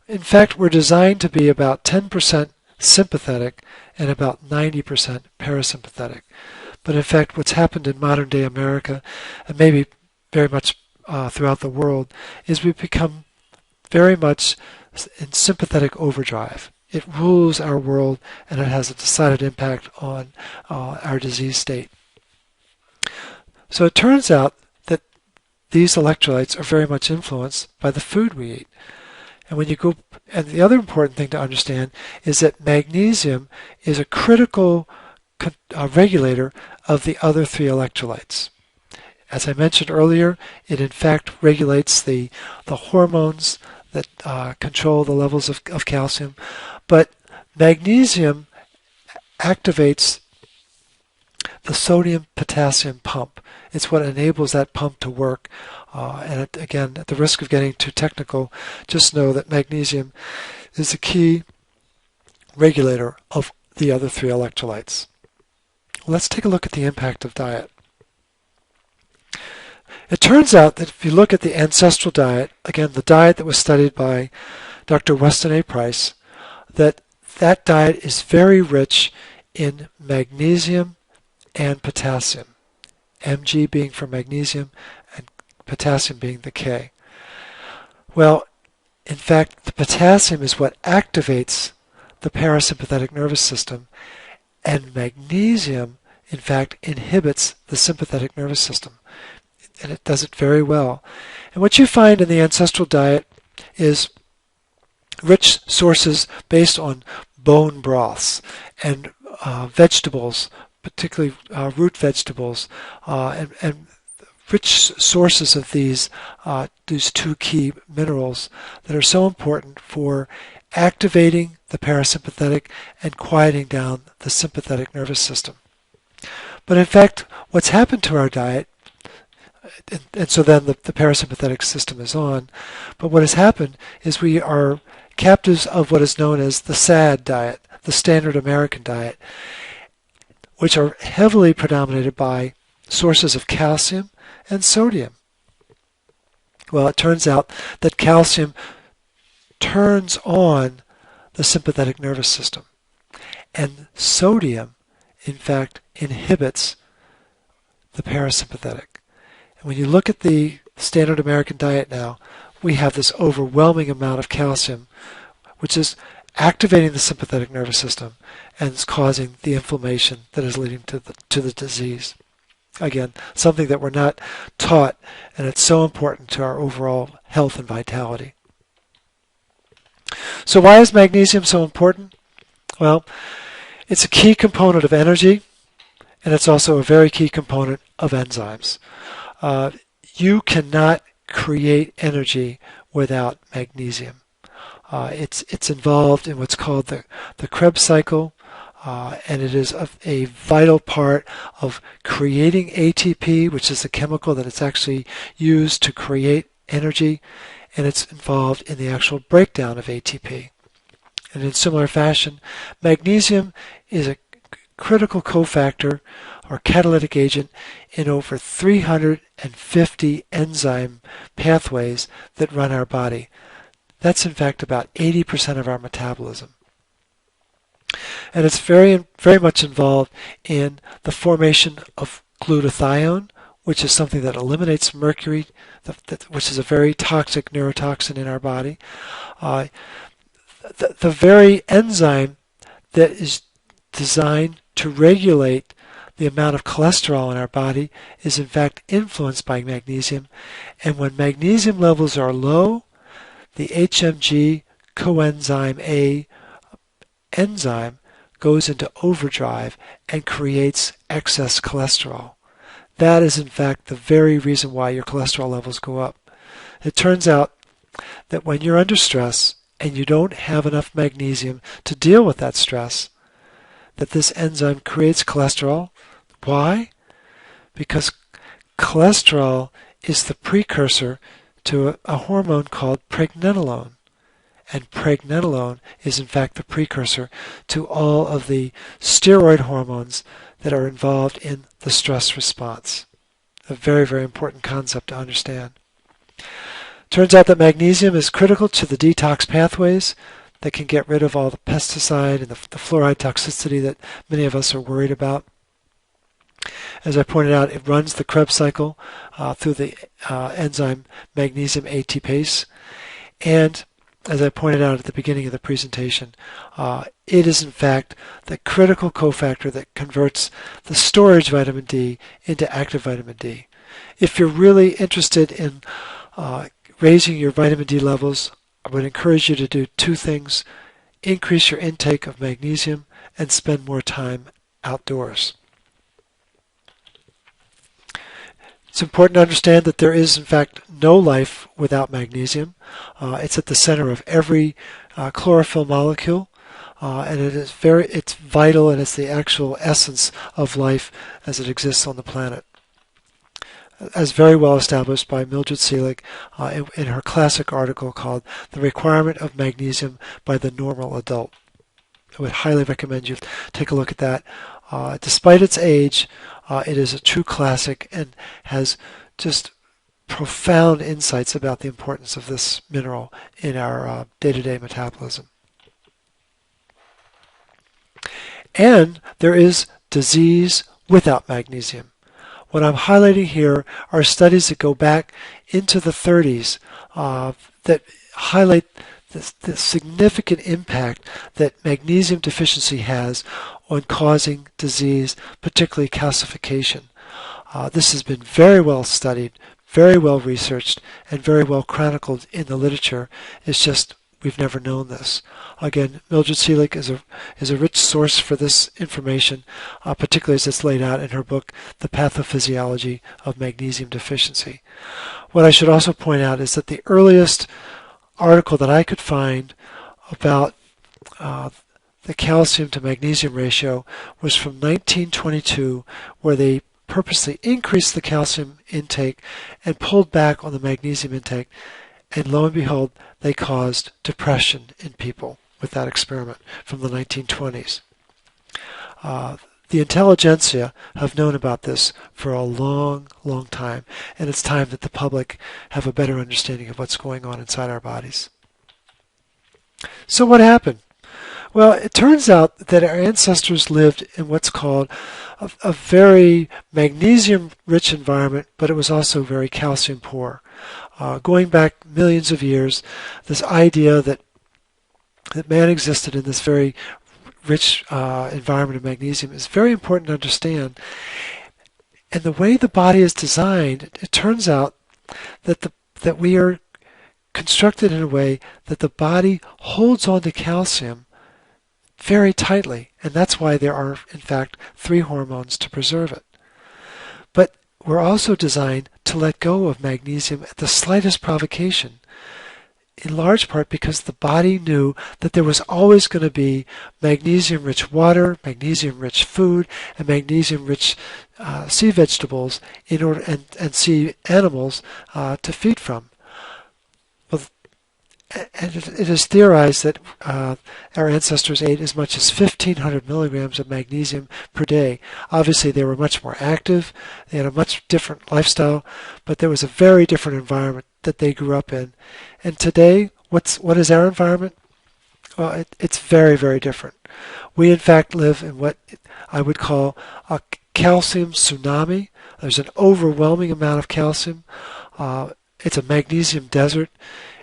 In fact, we're designed to be about 10% sympathetic and about 90% parasympathetic. But in fact, what's happened in modern day America, and maybe very much throughout the world, is we've become very much in sympathetic overdrive. It rules our world, and it has a decided impact on our disease state. So it turns out that these electrolytes are very much influenced by the food we eat. And the other important thing to understand is that magnesium is a critical regulator of the other three electrolytes. As I mentioned earlier, it in fact regulates the hormones that control the levels of calcium, but magnesium activates the sodium-potassium pump. It's what enables that pump to work. And again, at the risk of getting too technical, just know that magnesium is a key regulator of the other three electrolytes. Let's take a look at the impact of diet. It turns out that if you look at the ancestral diet, again, the diet that was studied by Dr. Weston A. Price, that diet is very rich in magnesium and potassium, Mg being for magnesium and potassium being the K. Well, in fact, the potassium is what activates the parasympathetic nervous system, and magnesium, in fact, inhibits the sympathetic nervous system. And it does it very well. And what you find in the ancestral diet is rich sources based on bone broths and vegetables, particularly root vegetables, and rich sources of these two key minerals that are so important for activating the parasympathetic and quieting down the sympathetic nervous system. But in fact, what's happened to our diet, and so then the parasympathetic system is on, but what has happened is we are captives of what is known as the SAD diet, the standard American diet, which are heavily predominated by sources of calcium and sodium. Well, it turns out that calcium turns on the sympathetic nervous system, and sodium, in fact, inhibits the parasympathetic. And when you look at the standard American diet now, we have this overwhelming amount of calcium, which is activating the sympathetic nervous system and is causing the inflammation that is leading to the disease. Again, something that we're not taught, and it's so important to our overall health and vitality. So why is magnesium so important? Well, it's a key component of energy, and it's also a very key component of enzymes. You cannot create energy without magnesium. It's involved in what's called the Krebs cycle, and it is a vital part of creating ATP, which is the chemical that it's actually used to create energy, and it's involved in the actual breakdown of ATP. And in similar fashion, magnesium is a critical cofactor or catalytic agent in over 350 enzyme pathways that run our body. That's in fact about 80% of our metabolism. And it's very much involved in the formation of glutathione, which is something that eliminates mercury, which is a very toxic neurotoxin in our body. The very enzyme that is designed to regulate the amount of cholesterol in our body is in fact influenced by magnesium. And when magnesium levels are low, the HMG coenzyme A enzyme goes into overdrive and creates excess cholesterol. That is in fact the very reason why your cholesterol levels go up. It turns out that when you're under stress and you don't have enough magnesium to deal with that stress, that this enzyme creates cholesterol. Why? Because cholesterol is the precursor to a hormone called pregnenolone. And pregnenolone is in fact the precursor to all of the steroid hormones that are involved in the stress response. A very, very important concept to understand. Turns out that magnesium is critical to the detox pathways that can get rid of all the pesticide and the fluoride toxicity that many of us are worried about. As I pointed out, it runs the Krebs cycle through the enzyme magnesium ATPase. And as I pointed out at the beginning of the presentation, it is in fact the critical cofactor that converts the storage vitamin D into active vitamin D. If you're really interested in raising your vitamin D levels, I would encourage you to do two things: increase your intake of magnesium and spend more time outdoors. It's important to understand that there is, in fact, no life without magnesium. It's at the center of every chlorophyll molecule, and it's vital, and it's the actual essence of life as it exists on the planet. As very well established by Mildred Seelig in her classic article called "The Requirement of Magnesium by the Normal Adult." I would highly recommend you take a look at that. Despite its age, it is a true classic and has just profound insights about the importance of this mineral in our day-to-day metabolism. And there is disease without magnesium. What I'm highlighting here are studies that go back into the 30s that highlight the significant impact that magnesium deficiency has on causing disease, particularly calcification. This has been very well studied, very well researched, and very well chronicled in the literature. It's just we've never known this. Again, Mildred Seelig is a rich source for this information, particularly as it's laid out in her book, The Pathophysiology of Magnesium Deficiency. What I should also point out is that the earliest article that I could find about the calcium to magnesium ratio was from 1922, where they purposely increased the calcium intake and pulled back on the magnesium intake, and lo and behold, they caused depression in people with that experiment from the 1920s. The intelligentsia have known about this for a long, long time, and it's time that the public have a better understanding of what's going on inside our bodies. So what happened? Well, it turns out that our ancestors lived in what's called a very magnesium-rich environment, but it was also very calcium-poor. Going back millions of years, this idea that man existed in this very rich environment of magnesium is very important to understand. And the way the body is designed, it turns out that we are constructed in a way that the body holds on to calcium very tightly, and that's why there are, in fact, 3 hormones to preserve it. But we're also designed to let go of magnesium at the slightest provocation, in large part because the body knew that there was always going to be magnesium-rich water, magnesium-rich food, and magnesium-rich sea vegetables in order and sea animals to feed from. Well, and it is theorized that our ancestors ate as much as 1,500 milligrams of magnesium per day. Obviously, they were much more active. They had a much different lifestyle, but there was a very different environment that they grew up in. And today, what is our environment? Well, it's very, very different. We, in fact, live in what I would call a calcium tsunami. There's an overwhelming amount of calcium. It's a magnesium desert.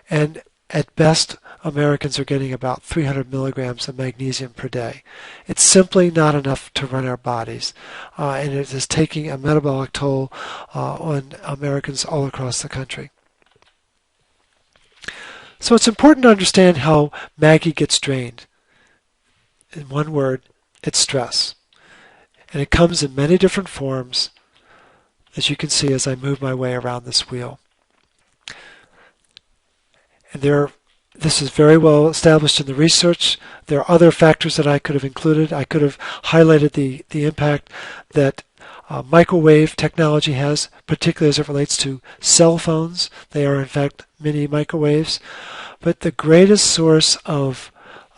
And at best, Americans are getting about 300 milligrams of magnesium per day. It's simply not enough to run our bodies, and it is taking a metabolic toll on Americans all across the country. So it's important to understand how Maggie gets drained. In one word, it's stress. And it comes in many different forms, as you can see as I move my way around this wheel. And this is very well established in the research. There are other factors that I could have included. I could have highlighted the impact that microwave technology has, particularly as it relates to cell phones. They are, in fact, mini microwaves. But the greatest source of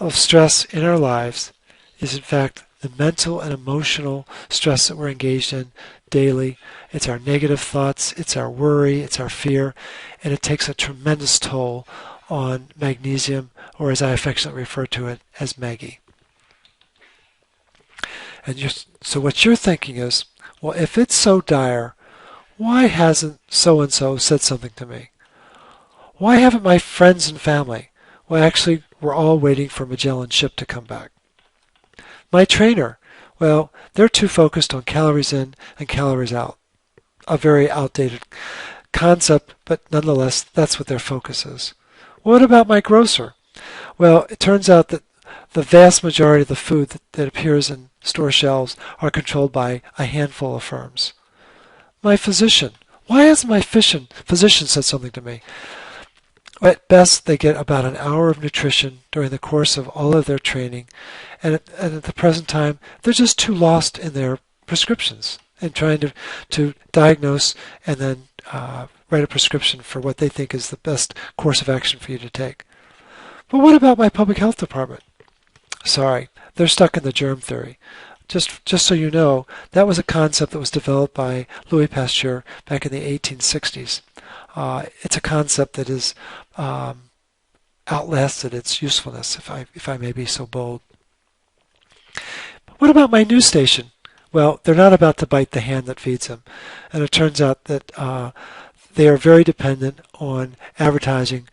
stress in our lives is, in fact, the mental and emotional stress that we're engaged in daily. It's our negative thoughts, it's our worry, it's our fear, and it takes a tremendous toll on magnesium, or as I affectionately refer to it, as Maggie. And so what you're thinking is, well, if it's so dire, why hasn't so-and-so said something to me? Why haven't my friends and family? Well, actually, we're all waiting for Magellan's ship to come back. My trainer, well, they're too focused on calories in and calories out. A very outdated concept, but nonetheless, that's what their focus is. What about my grocer? Well, it turns out that the vast majority of the food that appears in store shelves are controlled by a handful of firms. My physician. Why hasn't my physician said something to me? At best, they get about an hour of nutrition during the course of all of their training, and at the present time, they're just too lost in their prescriptions and trying to diagnose and then write a prescription for what they think is the best course of action for you to take. But what about my public health department? Sorry, they're stuck in the germ theory. Just so you know, that was a concept that was developed by Louis Pasteur back in the 1860s. It's a concept that has outlasted its usefulness, if I may be so bold. What about my news station? Well, they're not about to bite the hand that feeds them. And it turns out that they are very dependent on advertising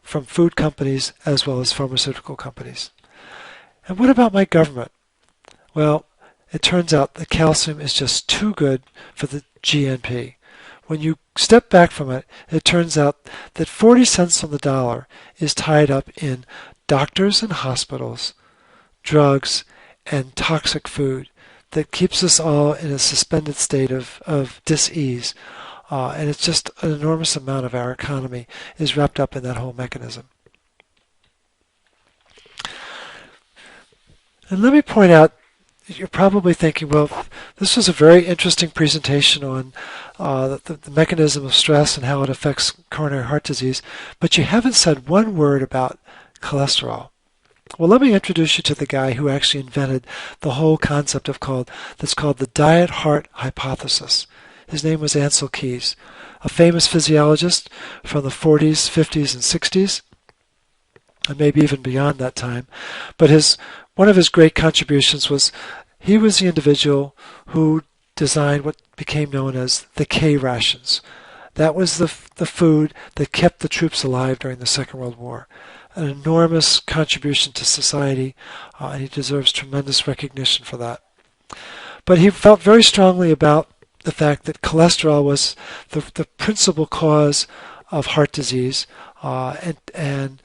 from food companies as well as pharmaceutical companies. And what about my government? Well, it turns out that calcium is just too good for the GNP. When you step back from it, it turns out that 40 cents on the dollar is tied up in doctors and hospitals, drugs, and toxic food that keeps us all in a suspended state of dis-ease. And it's just an enormous amount of our economy is wrapped up in that whole mechanism. And let me point out, you're probably thinking, well, this was a very interesting presentation on the mechanism of stress and how it affects coronary heart disease, but you haven't said one word about cholesterol. Well, let me introduce you to the guy who actually invented the whole concept that's called the diet heart hypothesis. His name was Ancel Keys, a famous physiologist from the 40s, 50s, and 60s, and maybe even beyond that time. But one of his great contributions was he was the individual who designed what became known as the K rations. That was the food that kept the troops alive during the Second World War. An enormous contribution to society, and he deserves tremendous recognition for that. But he felt very strongly about the fact that cholesterol was the principal cause of heart disease, And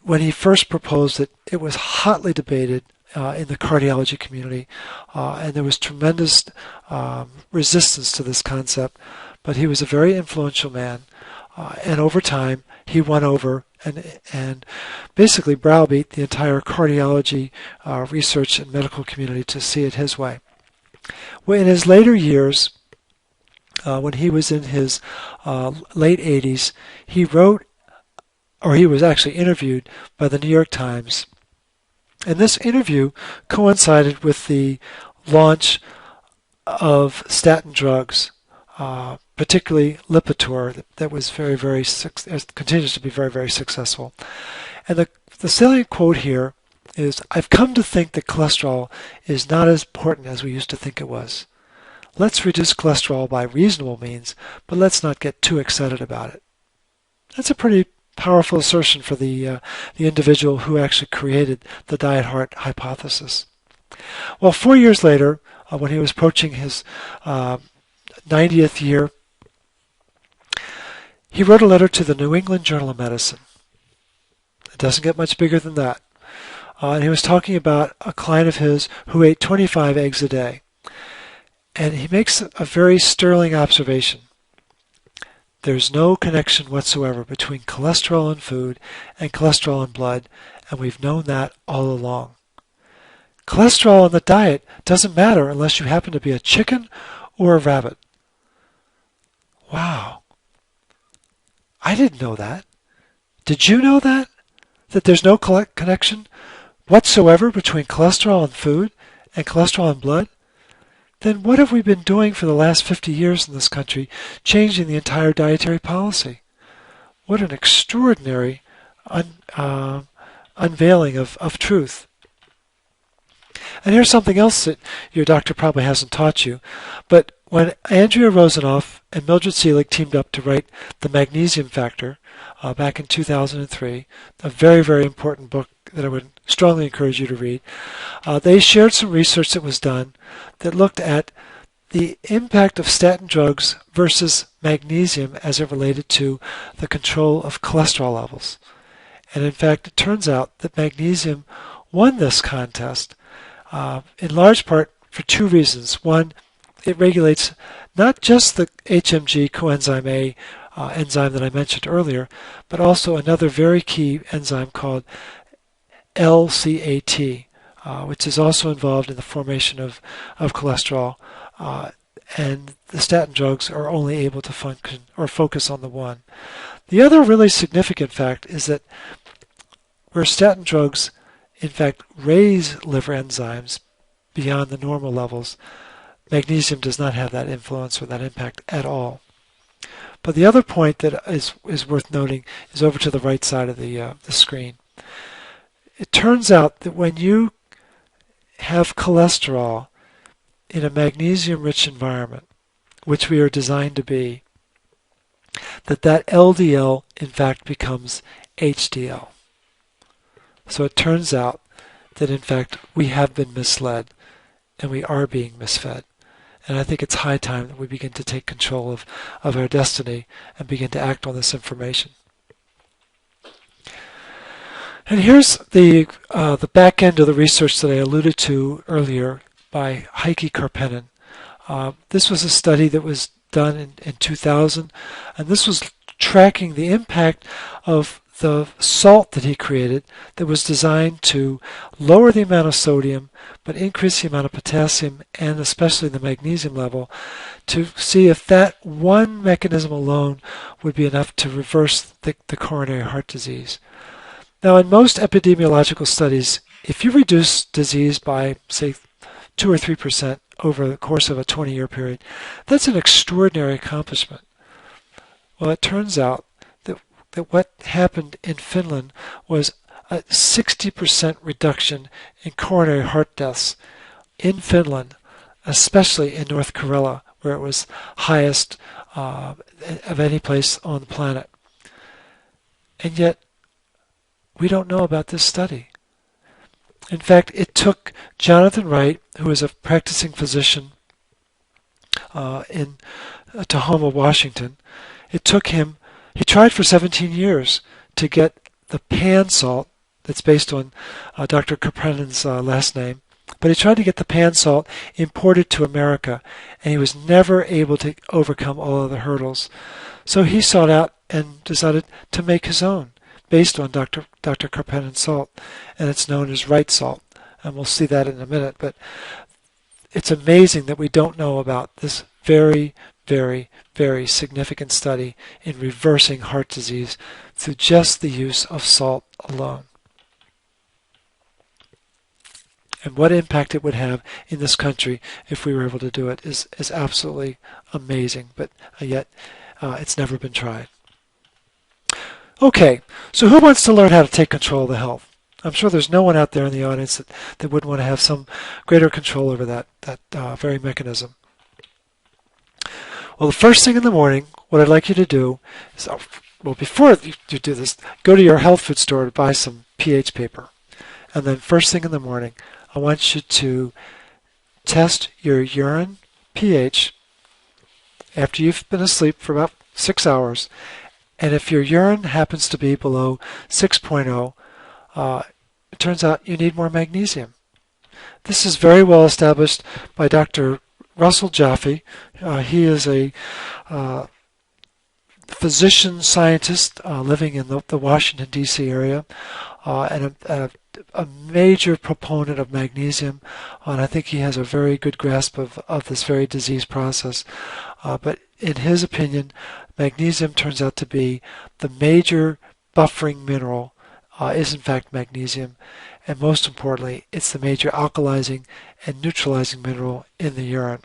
when he first proposed it, it was hotly debated in the cardiology community, and there was tremendous resistance to this concept. But he was a very influential man, and over time he won over and basically browbeat the entire cardiology research and medical community to see it his way. Well, in his later years, when he was in his late 80s, he wrote, or he was actually interviewed by the New York Times. And this interview coincided with the launch of statin drugs, particularly Lipitor, that was continues to be very, very successful. And the salient quote here is, "I've come to think that cholesterol is not as important as we used to think it was. Let's reduce cholesterol by reasonable means, but let's not get too excited about it." That's a pretty powerful assertion for the individual who actually created the diet heart hypothesis. Well, 4 years later, when he was approaching his 90th year, he wrote a letter to the New England Journal of Medicine. It doesn't get much bigger than that. And he was talking about a client of his who ate 25 eggs a day. And he makes a very sterling observation. There's no connection whatsoever between cholesterol in food and cholesterol in blood, and we've known that all along. Cholesterol in the diet doesn't matter unless you happen to be a chicken or a rabbit. Wow. I didn't know that. Did you know that? That there's no connection whatsoever between cholesterol in food and cholesterol in blood? Then what have we been doing for the last 50 years in this country, changing the entire dietary policy? What an extraordinary unveiling of truth. And here's something else that your doctor probably hasn't taught you. But when Andrea Rosanoff and Mildred Seelig teamed up to write The Magnesium Factor back in 2003, a very, very important book that I would strongly encourage you to read, they shared some research that was done that looked at the impact of statin drugs versus magnesium as it related to the control of cholesterol levels. And in fact, it turns out that magnesium won this contest in large part for two reasons. One, it regulates not just the HMG coenzyme A enzyme that I mentioned earlier, but also another very key enzyme called LCAT, which is also involved in the formation of cholesterol, and the statin drugs are only able to function or focus on the one. The other really significant fact is that where statin drugs in fact raise liver enzymes beyond the normal levels, magnesium does not have that influence or that impact at all. But the other point that is worth noting is over to the right side of the screen. It turns out that when you have cholesterol in a magnesium-rich environment, which we are designed to be, that LDL in fact becomes HDL. So it turns out that in fact we have been misled and we are being misfed. And I think it's high time that we begin to take control of our destiny and begin to act on this information. And here's the back end of the research that I alluded to earlier by Heikki Karppinen. This was a study that was done in 2000, and this was tracking the impact of the salt that he created that was designed to lower the amount of sodium but increase the amount of potassium and especially the magnesium level to see if that one mechanism alone would be enough to reverse the coronary heart disease. Now, in most epidemiological studies, if you reduce disease by, say, 2 or 3% over the course of a 20-year period, that's an extraordinary accomplishment. Well, it turns out that what happened in Finland was a 60% reduction in coronary heart deaths in Finland, especially in North Karela, where it was highest of any place on the planet. And yet, we don't know about this study. In fact, it took Jonathan Wright, who is a practicing physician in Tahoma, Washington, it took him, He tried for 17 years to get the pan salt that's based on Dr. Kaprenan's last name, but he tried to get the pan salt imported to America, and he was never able to overcome all of the hurdles. So he sought out and decided to make his own, based on Dr. Kaprenan's salt, and it's known as right salt. And we'll see that in a minute, but it's amazing that we don't know about this very, very, very significant study in reversing heart disease through just the use of salt alone. And what impact it would have in this country if we were able to do it is absolutely amazing, but yet it's never been tried. Okay, so who wants to learn how to take control of the health? I'm sure there's no one out there in the audience that wouldn't want to have some greater control over that very mechanism. Well, the first thing in the morning, what I'd like you to do is, well, before you do this, go to your health food store to buy some pH paper. And then first thing in the morning, I want you to test your urine pH after you've been asleep for about 6 hours. And if your urine happens to be below 6.0, it turns out you need more magnesium. This is very well established by Dr. Russell Jaffe. He is a physician scientist living in the Washington, D.C. area, and a major proponent of magnesium, and I think he has a very good grasp of this very disease process. But in his opinion, magnesium turns out to be the major buffering mineral is in fact magnesium, and most importantly, it's the major alkalizing and neutralizing mineral in the urine.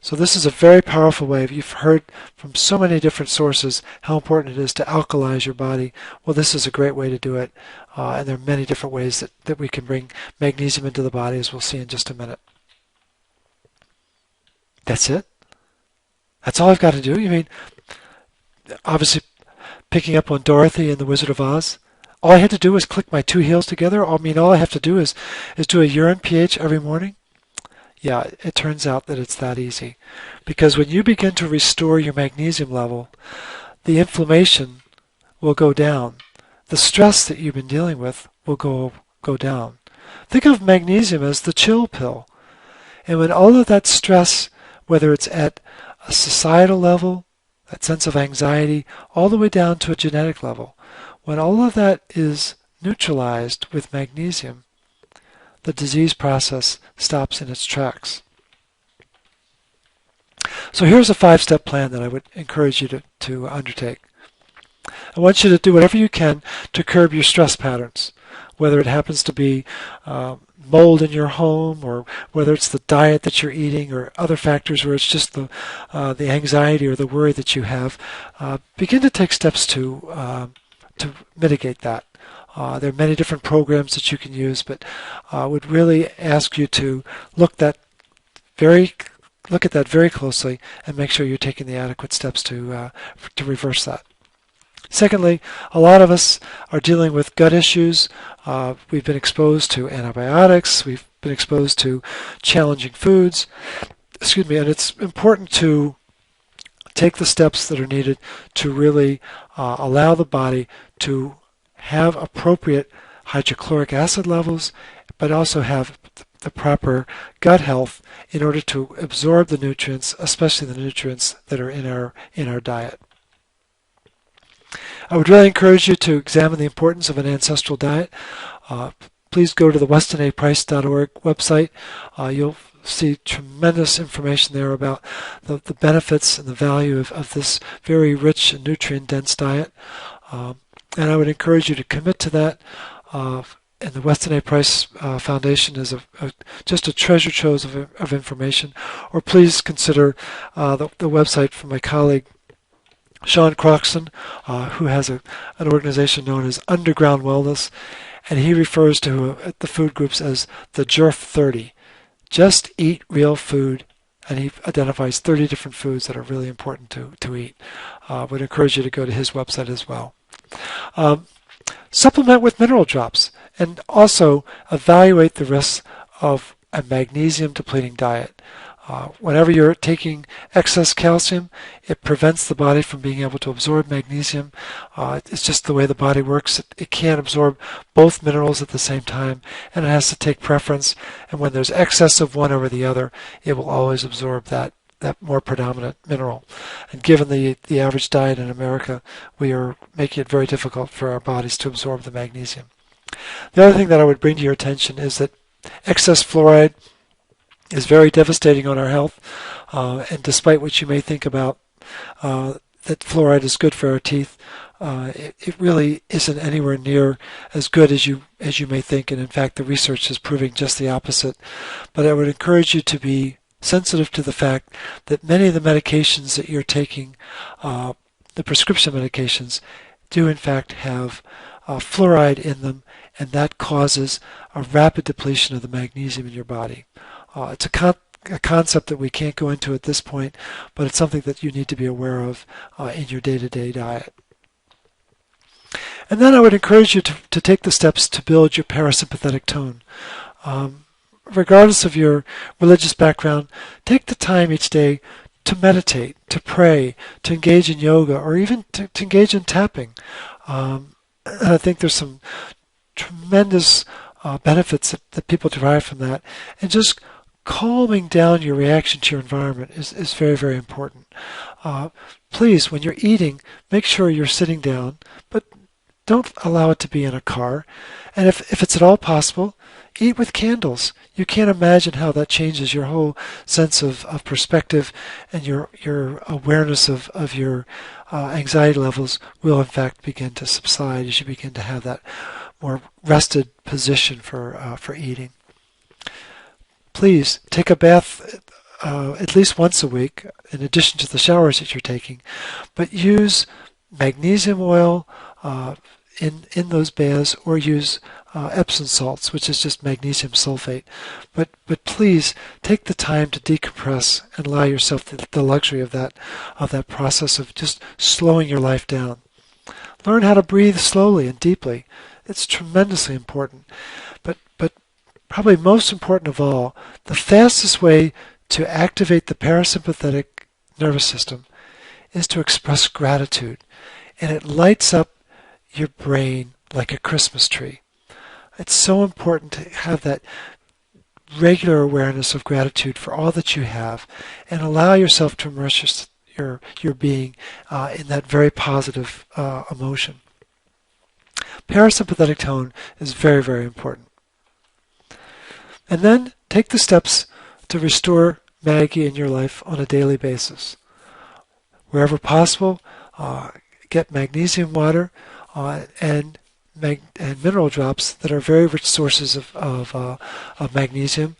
So this is a very powerful way. You've heard from so many different sources how important it is to alkalize your body. Well, this is a great way to do it, and there are many different ways that we can bring magnesium into the body, as we'll see in just a minute. That's it? That's all I've got to do? You mean, obviously, picking up on Dorothy and the Wizard of Oz, all I had to do was click my two heels together? I mean, all I have to do is do a urine pH every morning? Yeah, it turns out that it's that easy. Because when you begin to restore your magnesium level, the inflammation will go down. The stress that you've been dealing with will go down. Think of magnesium as the chill pill. And when all of that stress, whether it's at a societal level, that sense of anxiety, all the way down to a genetic level, when all of that is neutralized with magnesium, the disease process stops in its tracks. So here's a 5-step plan that I would encourage you to undertake. I want you to do whatever you can to curb your stress patterns, whether it happens to be mold in your home, or whether it's the diet that you're eating, or other factors where it's just the anxiety or the worry that you have. Begin to take steps to mitigate that. There are many different programs that you can use, but I would really ask you to look at that very closely and make sure you're taking the adequate steps to reverse that. Secondly, a lot of us are dealing with gut issues. We've been exposed to antibiotics. We've been exposed to challenging foods. And it's important to take the steps that are needed to really allow the body to have appropriate hydrochloric acid levels, but also have the proper gut health in order to absorb the nutrients, especially the nutrients that are in our diet. I would really encourage you to examine the importance of an ancestral diet. Please go to the westonaprice.org website. You'll see tremendous information there about the benefits and the value of this very rich and nutrient-dense diet. And I would encourage you to commit to that. And the Weston A. Price Foundation is just a treasure trove of information. Or please consider the website from my colleague Sean Croxton, who has an organization known as Underground Wellness, and he refers to the food groups as the JERF 30. Just eat real food, and he identifies 30 different foods that are really important to eat. Would encourage you to go to his website as well. Supplement with mineral drops, and also evaluate the risks of a magnesium depleting diet. Whenever you're taking excess calcium, it prevents the body from being able to absorb magnesium. It's just the way the body works. It can't absorb both minerals at the same time, and it has to take preference. And when there's excess of one over the other, it will always absorb that more predominant mineral. And given the average diet in America, we are making it very difficult for our bodies to absorb the magnesium. The other thing that I would bring to your attention is that excess fluoride is very devastating on our health, and despite what you may think about that fluoride is good for our teeth, it really isn't anywhere near as good as you may think, and in fact the research is proving just the opposite. But I would encourage you to be sensitive to the fact that many of the medications that you're taking, the prescription medications, do in fact have fluoride in them, and that causes a rapid depletion of the magnesium in your body. It's a concept that we can't go into at this point, but it's something that you need to be aware of in your day-to-day diet. And then I would encourage you to take the steps to build your parasympathetic tone. Regardless of your religious background, take the time each day to meditate, to pray, to engage in yoga, or even to engage in tapping. I think there's some tremendous benefits that people derive from that. And just calming down your reaction to your environment is very, very important. Please, when you're eating, make sure you're sitting down, but don't allow it to be in a car. And if it's at all possible, eat with candles. You can't imagine how that changes your whole sense of perspective, and your awareness of your anxiety levels will in fact begin to subside as you begin to have that more rested position for eating. Please take a bath at least once a week, in addition to the showers that you're taking, but use magnesium oil in those baths, or use Epsom salts, which is just magnesium sulfate. But please take the time to decompress and allow yourself the luxury of that process of just slowing your life down. Learn how to breathe slowly and deeply. It's tremendously important. But probably most important of all, the fastest way to activate the parasympathetic nervous system is to express gratitude. And it lights up your brain like a Christmas tree. It's so important to have that regular awareness of gratitude for all that you have, and allow yourself to immerse your being in that very positive emotion. Parasympathetic tone is very, very important. And then take the steps to restore Maggie in your life on a daily basis. Wherever possible, get magnesium water and mineral drops that are very rich sources of magnesium.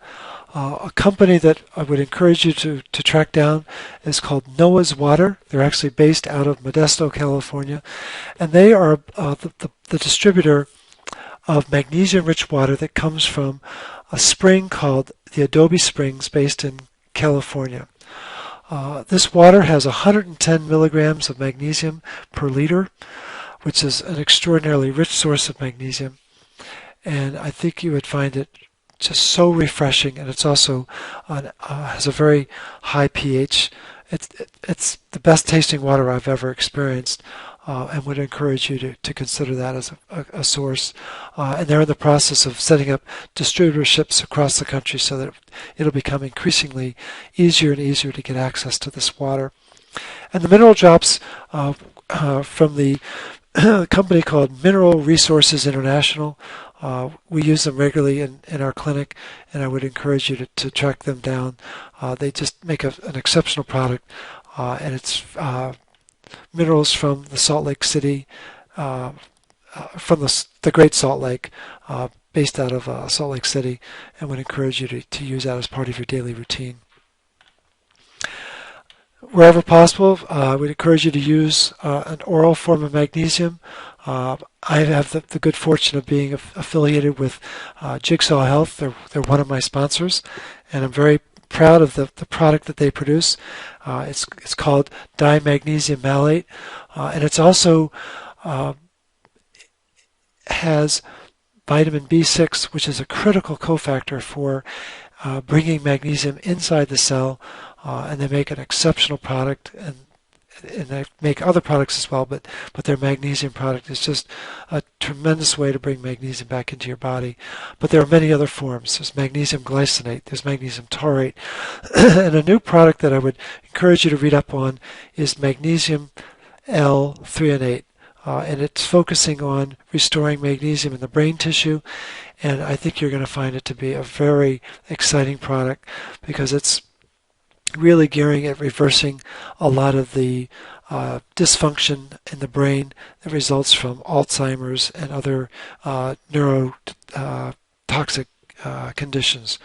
A company that I would encourage you to track down is called Noah's Water. They're actually based out of Modesto, California, and they are the distributor of magnesium-rich water that comes from a spring called the Adobe Springs, based in California. This water has 110 milligrams of magnesium per liter, which is an extraordinarily rich source of magnesium, and I think you would find it just so refreshing, and it's also has a very high pH. It's the best tasting water I've ever experienced, and would encourage you to consider that as a source. And they're in the process of setting up distributorships across the country so that it'll become increasingly easier and easier to get access to this water. And the mineral drops from the company called Mineral Resources International. We use them regularly in our clinic, and I would encourage you to track them down. They just make an exceptional product, and it's minerals from the Salt Lake City, from the Great Salt Lake, based out of Salt Lake City, and would encourage you to use that as part of your daily routine. Wherever possible, I would encourage you to use an oral form of magnesium. I have the good fortune of being affiliated with Jigsaw Health. They're one of my sponsors, and I'm very proud of the product that they produce. It's called dimagnesium malate, and it's also has vitamin B6, which is a critical cofactor for bringing magnesium inside the cell, and they make an exceptional product, and they make other products as well, but their magnesium product is just a tremendous way to bring magnesium back into your body. But there are many other forms. There's magnesium glycinate, there's magnesium taurate, and a new product that I would encourage you to read up on is magnesium L-threonate. And it's focusing on restoring magnesium in the brain tissue, and I think you're going to find it to be a very exciting product because it's really gearing at reversing a lot of the dysfunction in the brain that results from Alzheimer's and other neurotoxic conditions.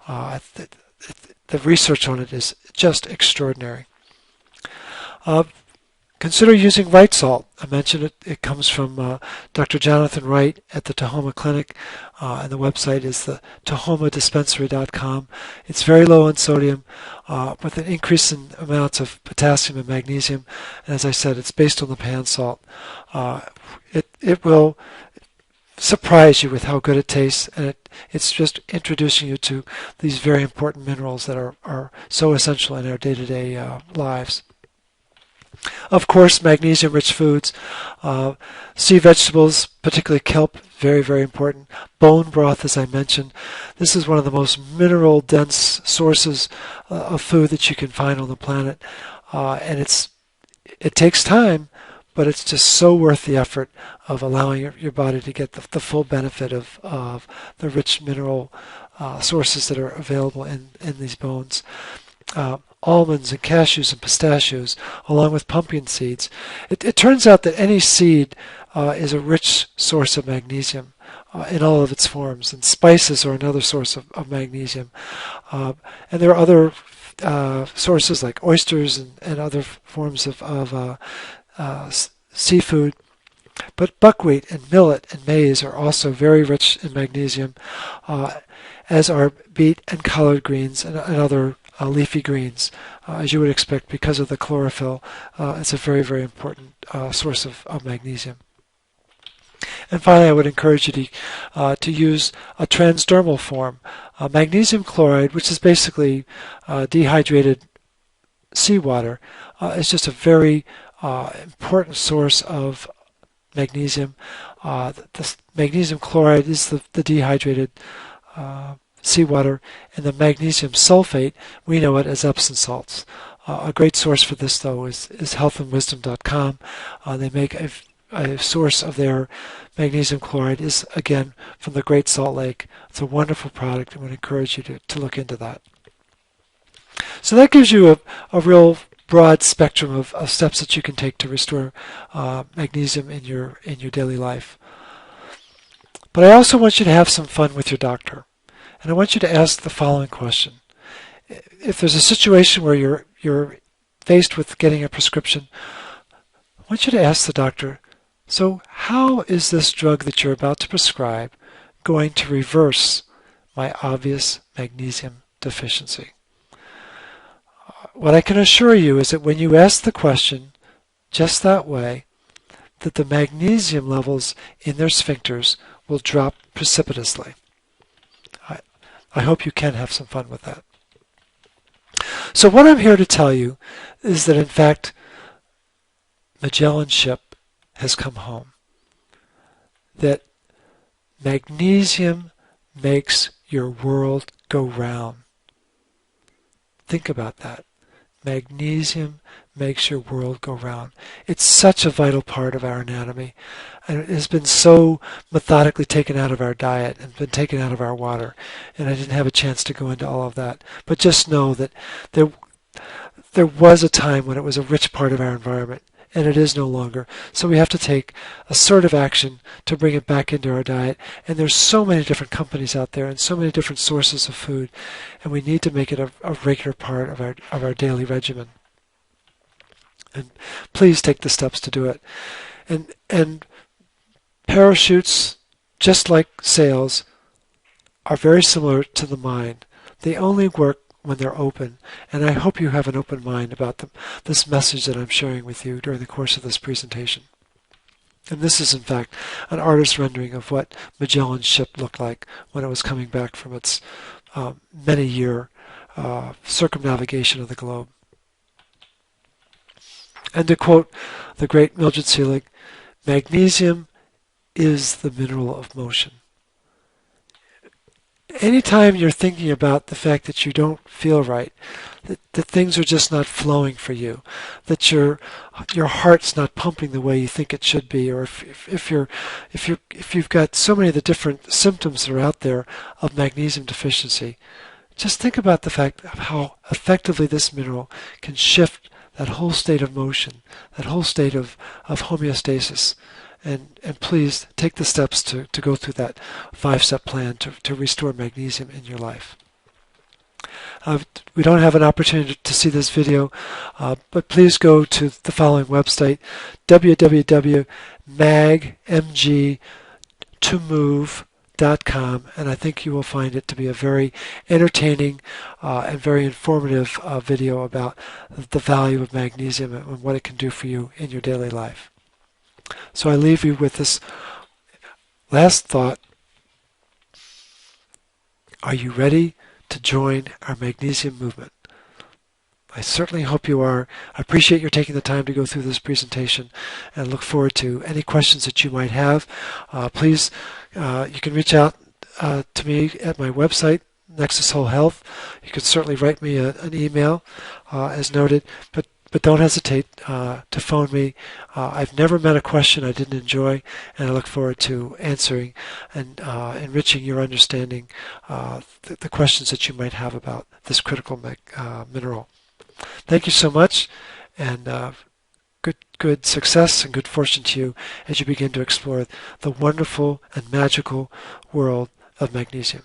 The research on it is just extraordinary. Consider using Right Salt. I mentioned it. It comes from Dr. Jonathan Wright at the Tahoma Clinic, and the website is the tahomadispensary.com. It's very low in sodium, with an increase in amounts of potassium and magnesium. And as I said, it's based on the pan salt. It will surprise you with how good it tastes, and it's just introducing you to these very important minerals that are so essential in our day-to-day lives. Of course, magnesium-rich foods, sea vegetables, particularly kelp, very, very important. Bone broth, as I mentioned. This is one of the most mineral-dense sources of food that you can find on the planet. And it takes time, but it's just so worth the effort of allowing your body to get the full benefit of the rich mineral sources that are available in these bones. Almonds and cashews and pistachios, along with pumpkin seeds. It turns out that any seed is a rich source of magnesium in all of its forms, and spices are another source of magnesium. And there are other sources like oysters and other forms of seafood. But buckwheat and millet and maize are also very rich in magnesium, as are beet and collard greens and other leafy greens, as you would expect because of the chlorophyll. It's a very, very important source of magnesium. And finally, I would encourage you to use a transdermal form. Magnesium chloride, which is basically dehydrated seawater, is just a very important source of magnesium. The magnesium chloride is the dehydrated seawater, and the magnesium sulfate, we know it as Epsom salts. A great source for this, though, is healthandwisdom.com. They make a source of their magnesium chloride is, again, from the Great Salt Lake. It's a wonderful product. I would encourage you to look into that. So that gives you a real broad spectrum of steps that you can take to restore magnesium in your daily life. But I also want you to have some fun with your doctor. And I want you to ask the following question. If there's a situation where you're faced with getting a prescription, I want you to ask the doctor, so how is this drug that you're about to prescribe going to reverse my obvious magnesium deficiency? What I can assure you is that when you ask the question just that way, that the magnesium levels in their sphincters will drop precipitously. I hope you can have some fun with that. So what I'm here to tell you is that, in fact, Magellan's ship has come home. That magnesium makes your world go round. Think about that. Magnesium makes your world go round. It's such a vital part of our anatomy, and it has been so methodically taken out of our diet and been taken out of our water, and I didn't have a chance to go into all of that. But just know that there was a time when it was a rich part of our environment, and it is no longer. So we have to take assertive action to bring it back into our diet, and there's so many different companies out there and so many different sources of food, and we need to make it a regular part of our daily regimen. And please take the steps to do it. And parachutes, just like sails, are very similar to the mind. They only work when they're open, and I hope you have an open mind about this message that I'm sharing with you during the course of this presentation. And this is, in fact, an artist's rendering of what Magellan's ship looked like when it was coming back from its many-year circumnavigation of the globe. And to quote the great Mildred Seelig, magnesium is the mineral of motion. Anytime you're thinking about the fact that you don't feel right, that things are just not flowing for you, that your heart's not pumping the way you think it should be, or if you've got so many of the different symptoms that are out there of magnesium deficiency, just think about the fact of how effectively this mineral can shift that whole state of motion, that whole state of homeostasis. And please take the steps to go through that 5-step plan to restore magnesium in your life. We don't have an opportunity to see this video, but please go to the following website, www.magmg2move.com, and I think you will find it to be a very entertaining and very informative video about the value of magnesium and what it can do for you in your daily life. So I leave you with this last thought. Are you ready to join our magnesium movement? I certainly hope you are. I appreciate your taking the time to go through this presentation and look forward to any questions that you might have. Please, you can reach out to me at my website, Nexus Whole Health. You can certainly write me an email as noted, but don't hesitate to phone me. I've never met a question I didn't enjoy, and I look forward to answering and enriching your understanding the questions that you might have about this critical mineral. Thank you so much, and good success and good fortune to you as you begin to explore the wonderful and magical world of magnesium.